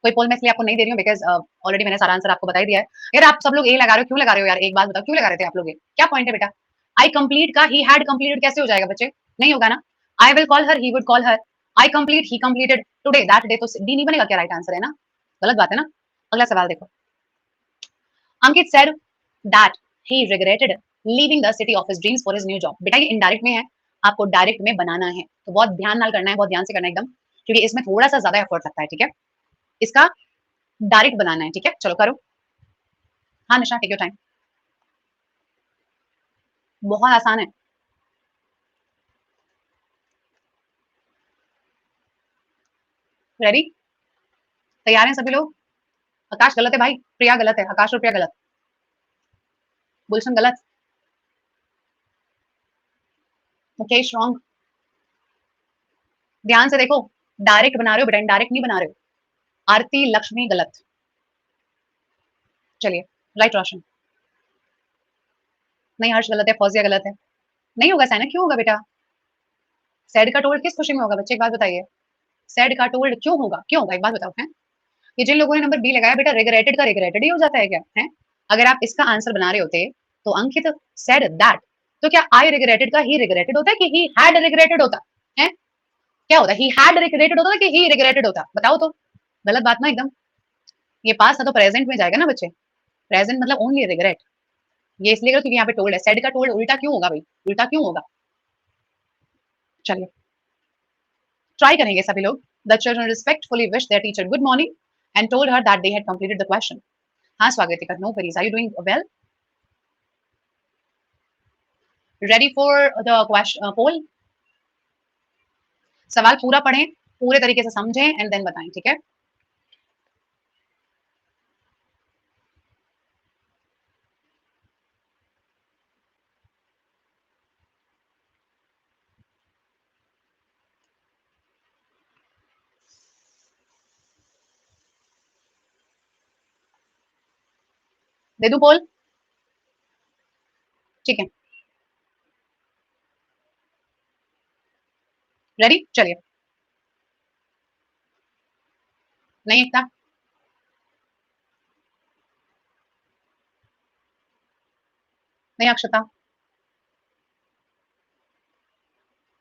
कोई पोल मैं इसलिए आपको नहीं दे रही हूँ बिकॉज ऑलरेडी मैंने सारा आंसर आपको बता ही दिया है। यार आप सब लोग ए लगा रहे हो, क्यों लगा रहे हो यार? एक बात बताओ, क्यों लगा रहे थे आप लोग ये? क्या पॉइंट है बेटा? आई कंप्लीट का ही हैड कंप्लीटेड कैसे हो जाएगा बच्चे? नहीं होगा ना। I will call her, he would call her. I complete, he completed today, that day, तो डी नहीं बनेगा क्या? राइट आंसर है ना? गलत बात है ना? अगला सवाल देखो। अंकित said that He regretted leaving the city of his dreams for his new job. बेटा ये इनडायरेक्ट में है, आपको डायरेक्ट में बनाना है, तो बहुत ध्यान नाल करना है, बहुत ध्यान से करना है एकदम, क्योंकि इसमें थोड़ा सा ज्यादा एफर्ट लगता है, ठीक है। इसका डायरेक्ट बनाना है, ठीक है, चलो करो। हाँ निशा, टेक योर टाइम, बहुत आसान है। रेडी, तैयार हैं सभी लोग? आकाश गलत है भाई, प्रिया गलत है, आकाश और प्रिया गलत, गुलशन गलत, मुकेश रॉन्ग। ध्यान से देखो, डायरेक्ट बना रहे हो बेटा, इनडायरेक्ट नहीं बना रहे हो। आरती लक्ष्मी गलत। चलिए, राइट रोशन। नहीं हर्ष गलत है, फौजिया गलत है। नहीं होगा साइना, क्यों होगा बेटा? सैड का टोल्ड किस खुशी में होगा बच्चे, एक बात बताइए। सैड का टोल्ड क्यों होगा, क्यों होगा, एक बात बताओ है। ये जिन लोगों ने नंबर बी लगाया बेटा, रिग्रेटेड का रिग्रेटेड ही हो जाता है क्या है? अगर आप इसका आंसर बना रहे होते तो अंकित सेड दैट, तो क्या आई रिग्रेटेड का ही रिग्रेटेड होता है कि ही हैड रिग्रेटेड होता है? क्या होता है, ही हैड रिग्रेटेड होता है कि ही रिग्रेटेड होता, बताओ तो। गलत बात ना एकदम। ये पास था तो प्रेजेंट में जाएगा ना बच्चे, प्रेजेंट मतलब ओनली रिग्रेट। ये इसलिए क्योंकि यहाँ पे टोल्ड है, सेड का टोल्ड उल्टा क्यों होगा भाई, उल्टा क्यों होगा। चलिए ट्राई करेंगे सभी लोग। The children respectfully wish their teacher good morning and told her that they had completed the question. हाँ Swagatika, no worries, are you doing well? Ready for the question poll? सवाल पूरा पढ़ें, पूरे तरीके से समझें एंड देन बताएं, ठीक है। दे दूं पोल? ठीक है, रेडी, चलिए। नहीं एकता, नहीं Akshata,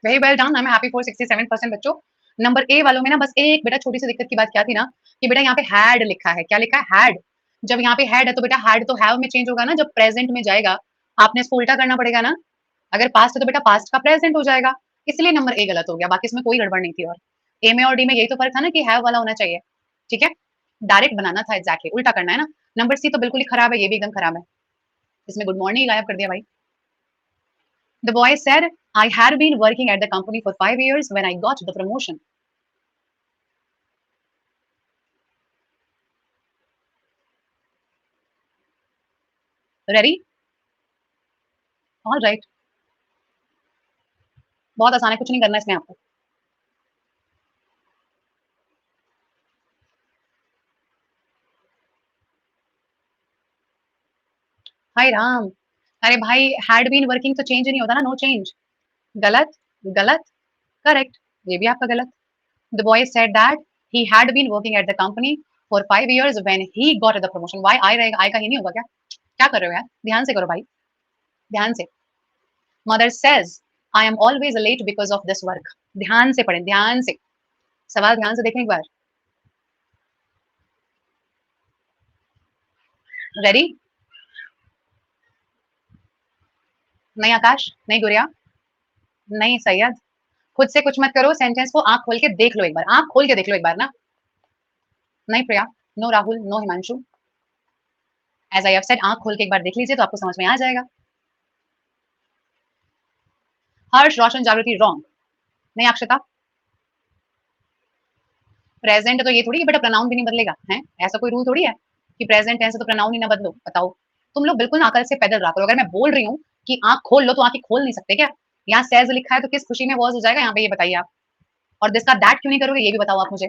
very well done, I am happy for 67% बच्चों। नंबर ए वालों में ना बस एक बेटा छोटी सी दिक्कत की बात क्या थी ना, कि बेटा यहाँ पे हैड लिखा है, क्या लिखा है, हैड। जब यहाँ पे हैड है तो बेटा हैड तो हैव में चेंज होगा ना, जब प्रेजेंट में जाएगा आपने इसको उल्टा करना पड़ेगा ना। अगर पास्ट है तो बेटा पास्ट का प्रेजेंट हो जाएगा, इसलिए नंबर ए गलत हो गया, बाकी इसमें कोई गड़बड़ नहीं थी। और ए में और डी में यही तो फर्क था ना कि हैव वाला होना चाहिए, ठीक है। डायरेक्ट बनाना था, एग्जैक्टली उल्टा करना है ना। नंबर सी तो बिल्कुल ही खराब है, ये भी एकदम खराब है, इसमें गुड मॉर्निंग गायब कर दिया भाई। The boy said, I had been working at the company for 5 years when I got the promotion. Ready? All right. बहुत आसान है, कुछ नहीं करना इसमें आपको। हाय राम, अरे भाई हैड बीन वर्किंग तो चेंज नहीं होता ना, नो चेंज। गलत, गलत, करेक्ट, ये भी आपका गलत। The boy said that he had been working at the company for 5 years when he got the promotion. Why I रहेगा, I का ही नहीं होगा क्या? क्या कर रहे हो यार, ध्यान से करो भाई, ध्यान से। Mother says, I am always late because of this work. ध्यान से पढ़ें, ध्यान से, सवाल ध्यान से देखें एक बार। रेडी? नहीं आकाश, नहीं गुड़िया, नहीं सैयद, खुद से कुछ मत करो, सेंटेंस को आंख खोल के देख लो एक बार, आंख खोल के देख लो एक बार ना। नहीं Priya, no Rahul, no Himanshu, as I have said आंख खोल के एक बार देख लीजिए तो आपको समझ में आ जाएगा। हर्ष रोशन जागृति रॉन्ग। नहीं अक्षता, प्रेजेंट तो ये थोड़ी है बेटा, प्रनाउन भी नहीं बदलेगा है, ऐसा कोई रूल थोड़ी है कि प्रेजेंट टेंस है तो प्रनाउन ही ना बदलो, बताओ। तुम लोग बिल्कुल अकल से पैदल रहा करो, अगर मैं बोल रही हूँ कि आंख खोल लो तो आंखें खोल नहीं सकते क्या? यहाँ सेज लिखा है तो किस खुशी में वॉज हो जाएगा यहाँ पे, ये बताइए आप। और जिसका दैट क्यों नहीं करोगे ये भी बताओ आप मुझे।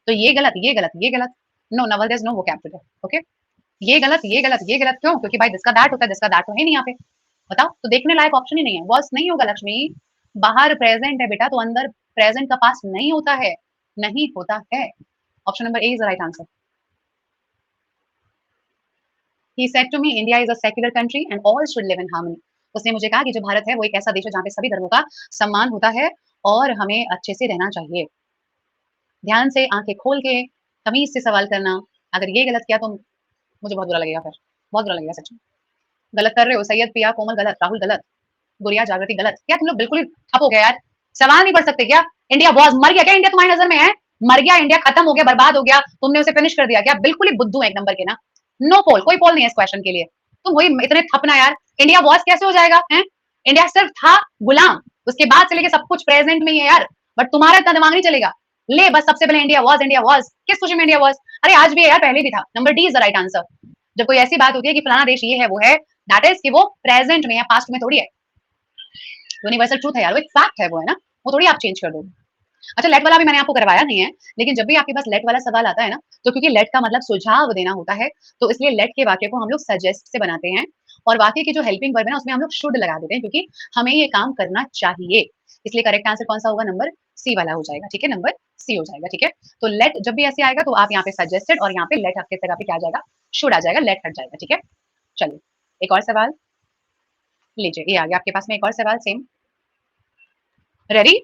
तो ये गलत, ये गलत, ये गलत। No Naval, there is no vocabulary, okay. ये गलत, ये गलत, ये गलत, क्यों? क्योंकि भाई जिसका दैट होता है, जिसका दैट तो है नहीं यहाँ पे, बताओ। तो देखने लायक ऑप्शन ही नहीं है, वॉज नहीं होगा लक्ष्मी। बाहर प्रेजेंट है बेटा, तो अंदर प्रेजेंट का पास नहीं होता है, नहीं होता है। Option number A is the right answer. He said to me India is a secular country and all should live in harmony. उसने मुझे कहा कि जो भारत है वो एक ऐसा देश है जहाँ पे सभी धर्मों का सम्मान होता है और हमें अच्छे से रहना चाहिए। ध्यान से आंखें खोल के तमीज से सवाल करना, अगर ये गलत किया तो मुझे बहुत बुरा लगेगा, फिर बहुत बुरा लगेगा सच में। गलत कर रहे हो। सैयद, पिया, कोमल गलत, राहुल गलत, गुड़िया, जागृति गलत। क्या तुम लोग बिल्कुल ही ठप हो गया यार? सवाल नहीं पढ़ सकते क्या? इंडिया वॉज, मर गया क्या इंडिया तुम्हारी नजर में है? मर गया इंडिया, खत्म हो गया, बर्बाद हो गया, तुमने उसे फिनिश कर दिया क्या? बिल्कुल ही बुद्धू है एक नंबर के ना। नो पोल, कोई पोल नहीं है इस क्वेश्चन के लिए। तुम वही इतने थपना यार। इंडिया वॉज कैसे हो जाएगा है? इंडिया सिर्फ था गुलाम, उसके बाद से लेके सब कुछ प्रेजेंट में ही है यार। बट तुम्हारा इतना दिमाग नहीं चलेगा। ले बस सबसे पहले इंडिया वॉज, इंडिया वॉज किस खुशी में इंडिया वॉज? अरे आज भी है यार, पहले भी था। Number D is the right answer. जब कोई ऐसी बात होती है कि फलाना देश ये है वो है, दैट इज कि वो प्रेजेंट में है, पास्ट में थोड़ी है। यूनिवर्सल ट्रूथ है यार, वो एक फैक्ट है वो, है ना? वो थोड़ी आप चेंज कर दोगे। अच्छा, लेट वाला भी मैंने आपको करवाया नहीं है, लेकिन जब भी आपके पास लेट वाला सवाल आता है ना, तो क्योंकि लेट का मतलब सुझाव देना होता है, तो इसलिए लेट के वाक्य को हम लोग सजेस्ट से बनाते हैं, और वाक्य की जो हेल्पिंग वर्ब है ना, उसमें हम लोग शुड लगा देते हैं, क्योंकि हमें ये काम करना चाहिए। इसलिए करेक्ट आंसर कौन सा होगा? नंबर सी वाला हो जाएगा। ठीक है, नंबर सी हो जाएगा। ठीक है, तो लेट जब भी ऐसे आएगा तो आप यहाँ पे सजेस्टेड, और यहाँ पे लेट आपके जगह पे क्या आ जाएगा? शुड आ जाएगा, लेट हट जाएगा। ठीक है, चलिए एक और सवाल लीजिए, ये आ गया आपके पास में एक और सवाल same. Ready?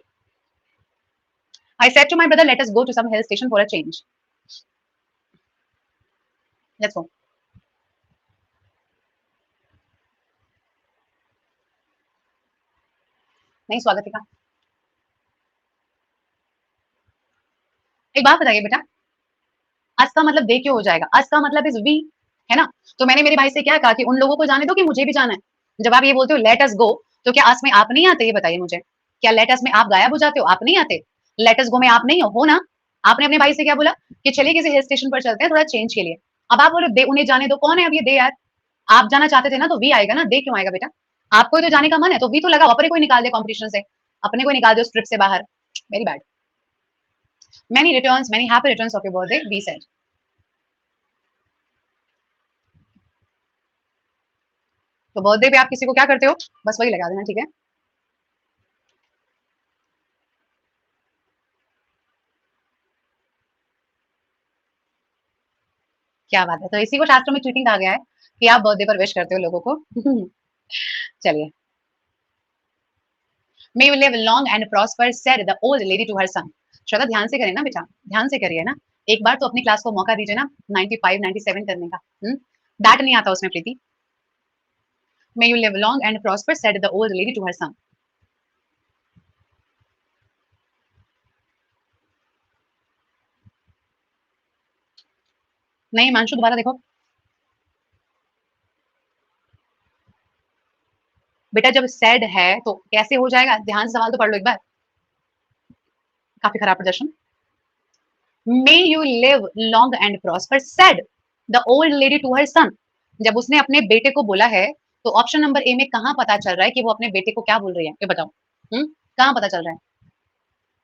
I said to my brother, let us go to some hill station for a change. Let's go. नहीं स्वागत का। एक बात बताइए बेटा, आज का मतलब दे क्यों हो जाएगा? आज का मतलब इज वी, है ना? तो मैंने मेरे भाई से क्या कहा कि उन लोगों को जाने दो कि मुझे भी जाना है। जब आप ये बोलते हो लेट अस गो, तो क्या अस में आप नहीं आते? ये बताइए मुझे। क्या लेट अस में आप गायब हो जाते हो? आप नहीं आते। लेट अस गो में आप नहीं हो ना? आपने अपने भाई से क्या बोला कि चलिए किसी हिल स्टेशन पर चलते हैं थोड़ा चेंज के लिए। अब आप बोलो दे, उन्हें जाने दो। कौन है अब ये दे यार? आप जाना चाहते थे ना, तो वी आएगा ना, दे क्यों आएगा बेटा? आपको तो जाने का मन है, तो वी तो लगाओ, अपने को निकाल दे कंपटीशन से, अपने को निकाल दो ट्रिप से बाहर। Very bad. Many returns, many happy returns of your birthday, we said. तो बर्थडे पे आप किसी को क्या करते हो? बस वही लगा देना, ठीक है? क्या बात है, तो इसी को शास्त्रों में चीटिंग कहा गया है कि आप बर्थडे पर विश करते हो लोगों को। चलिए, may you live long and prosper said the old lady to her son. Shraddha ध्यान से करें ना बेटा, ध्यान से करिए ना। एक बार तो अपनी क्लास को मौका दीजिए ना 95 97 करने का। दैट नहीं आता उसमें Preeti. May you live long and prosper said the old lady to her son. नहीं मानसू, दोबारा देखो बेटा, जब सेड है तो कैसे हो जाएगा? ध्यान से सवाल तो पढ़ लो एक बार। काफी खराब प्रदर्शन। May you live long and prosper said the old lady to her son. जब उसने अपने बेटे को बोला है, तो ऑप्शन नंबर ए में कहां पता चल रहा है कि वो अपने बेटे को क्या बोल रही है? ये बताओ। कहां पता चल रहा है?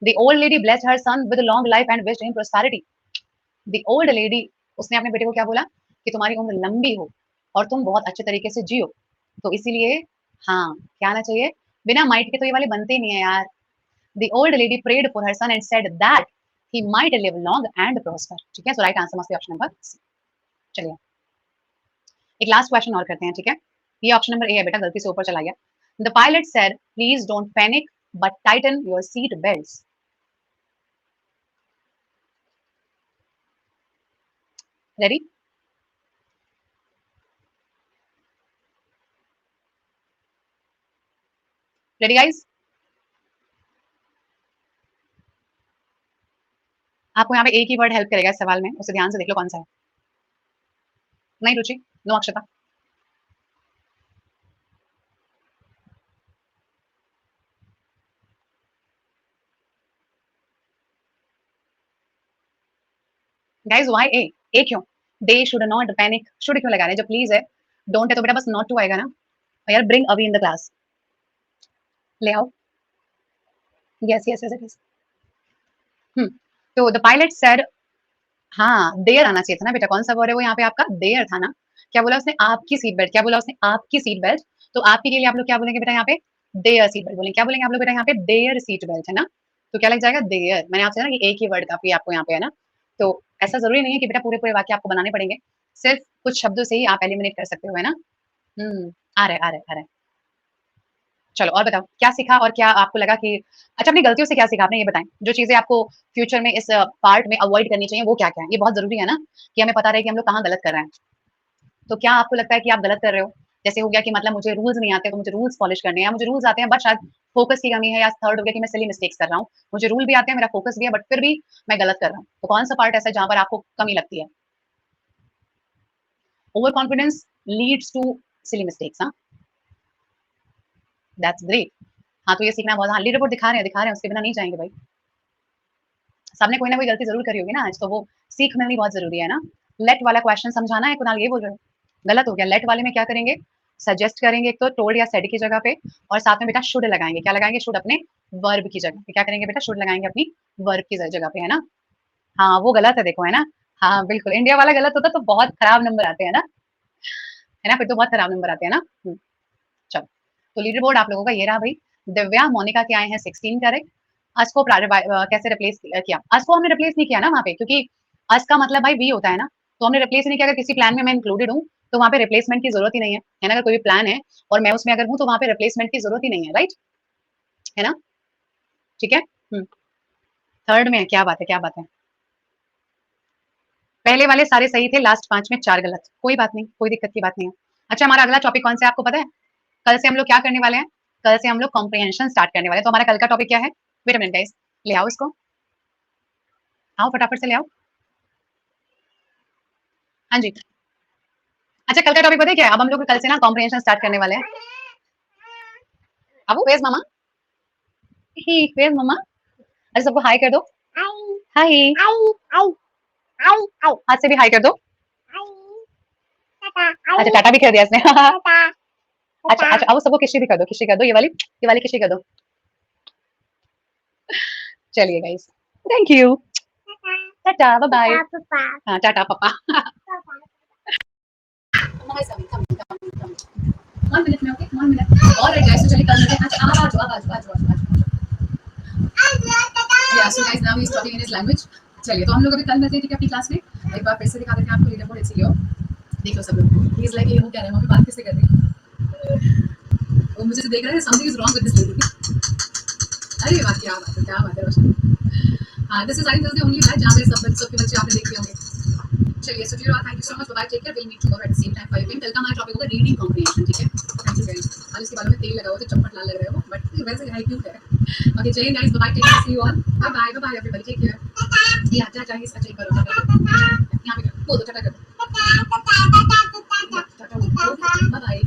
The old lady blessed her sun with long life and wished him prosperity. The old lady, उसने अपने बेटे को क्या बोला? कि तुम्हारी उम्र लंबी हो और तुम बहुत अच्छे तरीके से जियो। तो इसीलिए हाँ, क्या आना चाहिए? बिना माइट के तो ये वाले बनते ही नहीं है यार। The old lady prayed for her son and said that he might live long and prosper. ठीक है, so right answer must be option number C. चलिए एक लास्ट क्वेश्चन और करते हैं, ठीक है? ये ऑप्शन नंबर ए है बेटा, गलती से ऊपर चला गया। The pilot said, please don't panic, but tighten your seat belts. Ready? Ready guys? आपको यहाँ पे एक ही वर्ड हेल्प करेगा इस सवाल में, उसे ध्यान से देख लो कौन सा है। नहीं रुचि, नो अक्षता। गाइस व्हाई ए? ए क्यों? They should not panic, should क्यों लगा रहे हैं? जब प्लीज है। डोंट है तो बेटा बस नॉट टू आएगा ना। यार bring away in the class, ले आओ। Yes yes yes yes. Hmm, तो द पायलट सेड, हाँ देयर आना चाहिए था ना बेटा, कौन सा वर्ड है वो यहाँ पे आपका? देयर था ना। क्या बोला उसने? आपकी सीट बेल्ट। क्या बोला उसने? आपकी सीट बेल्ट। तो आपके लिए आप लोग क्या बोलेंगे बेटा यहाँ पे? देयर सीट बेल्ट बोलेंगे। क्या बोलेंगे आप लोग बेटा यहाँ पे? देयर सीट बेल्ट, है ना? तो क्या लग जाएगा? देयर। मैंने आपसे ना कि एक ही वर्ड काफी आपको यहाँ पे, है ना? तो ऐसा जरूरी नहीं है कि बेटा पूरे पूरे वाक्य आपको बनाने पड़ेंगे, सिर्फ कुछ शब्दों से ही आप एलिमिनेट कर सकते हो, है ना? आ रहा है आ रहा है आ रहा है। चलो और बताओ क्या सीखा, और क्या आपको लगा कि अच्छा अपनी गलतियों से क्या सीखा आपने? ये बताएं, जो चीजें आपको फ्यूचर में इस पार्ट में अवॉइड करनी चाहिए वो क्या क्या है? ये बहुत जरूरी है ना, कि हमें पता रहे कि हम लोग कहाँ गलत कर रहे हैं। तो क्या आपको लगता है कि आप गलत कर रहे हो? जैसे हो गया कि मतलब मुझे रूल्स नहीं आते तो मुझे रूल्स पॉलिश करने हैं, या मुझे रूल्स आते हैं बट शायद फोकस की कमी है, या थर्ड हो गया कि मैं सिली मिस्टेक्स कर रहा हूँ, मुझे रूल भी आते हैं, मेरा फोकस भी है बट फिर भी मैं गलत कर रहा हूँ। तो कौन सा पार्ट ऐसा है जहाँ पर आपको कमी लगती है? Over confidence leads to silly mistakes. हाँ, दैट्स ग्रेट। हाँ, तो ये सीखना बहुत, हाँ, लीडर बोर्ड दिखा रहे हैं, उसके बिना नहीं जाएँगे भाई। सबने कोई ना कोई गलती ज़रूर करी होगी ना आज, तो वो सीख मिलनी बहुत ज़रूरी है ना। लेट वाला क्वेश्चन समझाना है कुणाल, ये बोल रहे हो? गलत हो गया। लेट वाले में क्या करेंगे? सजेस्ट करेंगे एक तो टोल्ड या सेड की जगह पे, और साथ में बेटा शुड लगाएँगे। क्या लगाएँगे? शुड अपने वर्ब की जगह पे। क्या करेंगे बेटा? शुड लगाएँगे अपनी वर्ब की जगह पे, है ना? हाँ, वो गलत है देखो, है ना? हाँ, बिल्कुल, इंडिया वाला गलत होता तो बहुत खराब नंबर आते हैं ना, है ना? फिर तो बहुत खराब नंबर आते हैं ना। चलो, तो लीडर बोर्ड आप लोगों का ये रहा भाई। दिव्या, मोनिका के आए हैं 16 करेक्ट। अस को कैसे रिप्लेस किया? अस को हमने रिप्लेस नहीं किया ना वहाँ पे, क्योंकि अस का मतलब भाई वी होता है ना, तो हमने रिप्लेस ही नहीं किया। अगर किसी प्लान में मैं इंक्लूडेड हूँ, तो वहाँ पे रिप्लेसमेंट की ज़रूरत ही नहीं है ना? अगर कोई भी प्लान है और मैं उसमें अगर हूँ, तो वहाँ पे रिप्लेसमेंट की ज़रूरत ही नहीं है, राइट? है ना? ठीक है? थर्ड में क्या बात है, क्या बात है? पहले वाले सारे सही थे, लास्ट 5 में 4 गलत। कोई बात नहीं, कोई दिक्कत की बात नहीं है। अच्छा, हमारा अगला टॉपिक कौन सा है आपको पता है? कल से हम लोग क्या करने वाले हैं? कल से हम लोग कॉम्प्रिहेंशन स्टार्ट करने वाले हैं। तो हमारा कल का टॉपिक क्या है? वेट अ मिनट गाइस, ले आओ इसको, आओ फटाफट से ले आओ। हाँ जी। अच्छा, कल का टॉपिक पता है क्या है? अब हम लोग कल से ना कॉम्प्रिहेंशन स्टार्ट करने वाले हैं। अब वेयर्स मामा? ही, वेयर्स मामा? अरे सबको हाय कर दो। हाय। हाथ से भी हाय कर दो। अच्छा, टाटा भी कर दिया इसने। अच्छा अच्छा, अब सबको किसी भी कर दो, किसी कर दो, ये वाली किसी कर दो। चलिए गाइस, थैंक यू, टाटा, बाय बाय। हाँ, टाटा पापा। वन मिनट में, okay, one minute. Alright guys, तो चलिए कल मिलते हैं। अच्छा, आप आ जाओ, आप आ जाओ, आ जाओ, आ जाओ। या so guys, now he is talking in his language. चलिए, तो हम लोग अभी कल मिलते हैं ठीक है अपनी क्लास में। एक बार फिर से दिखा देते हैं आपको लीडर बोर्ड, इट्स लियो। देख लो सब लोग, ही इज लाइक ये वो कह रहे हैं, मम्मी बात किससे कर रही है? वो मुझे से देख रहे हैं, something is wrong with this lady. अरे वाह, क्या बात है, क्या बात है रोशन। हाँ, this is I think the only batch जहाँ पे सबके बच्चे आपने देखे होंगे। चलिए, so dear, thank you so much, bye, take care, will meet tomorrow at the same time 5 PM। कल का हमारा टॉपिक होगा रीडिंग कॉम्प्रिहेंशन, ठीक है? Thank you guys. आज इसके बारे में तेल लगा हुआ तो चटपट लाल लग रहे हो, बट वैसे हाई क्यों है? ओके, चलिए guys, bye, take care, see you all, bye bye, bye bye everybody, take care. ये अच्छा चाहिए, अच्छा करो, यहाँ पे करो, बोलो टाटा करो, टाटा, बाय बाय, बाय।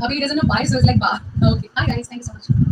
अभी doesn't know bye, so it's like bye. Okay, bye guys, thank you so much.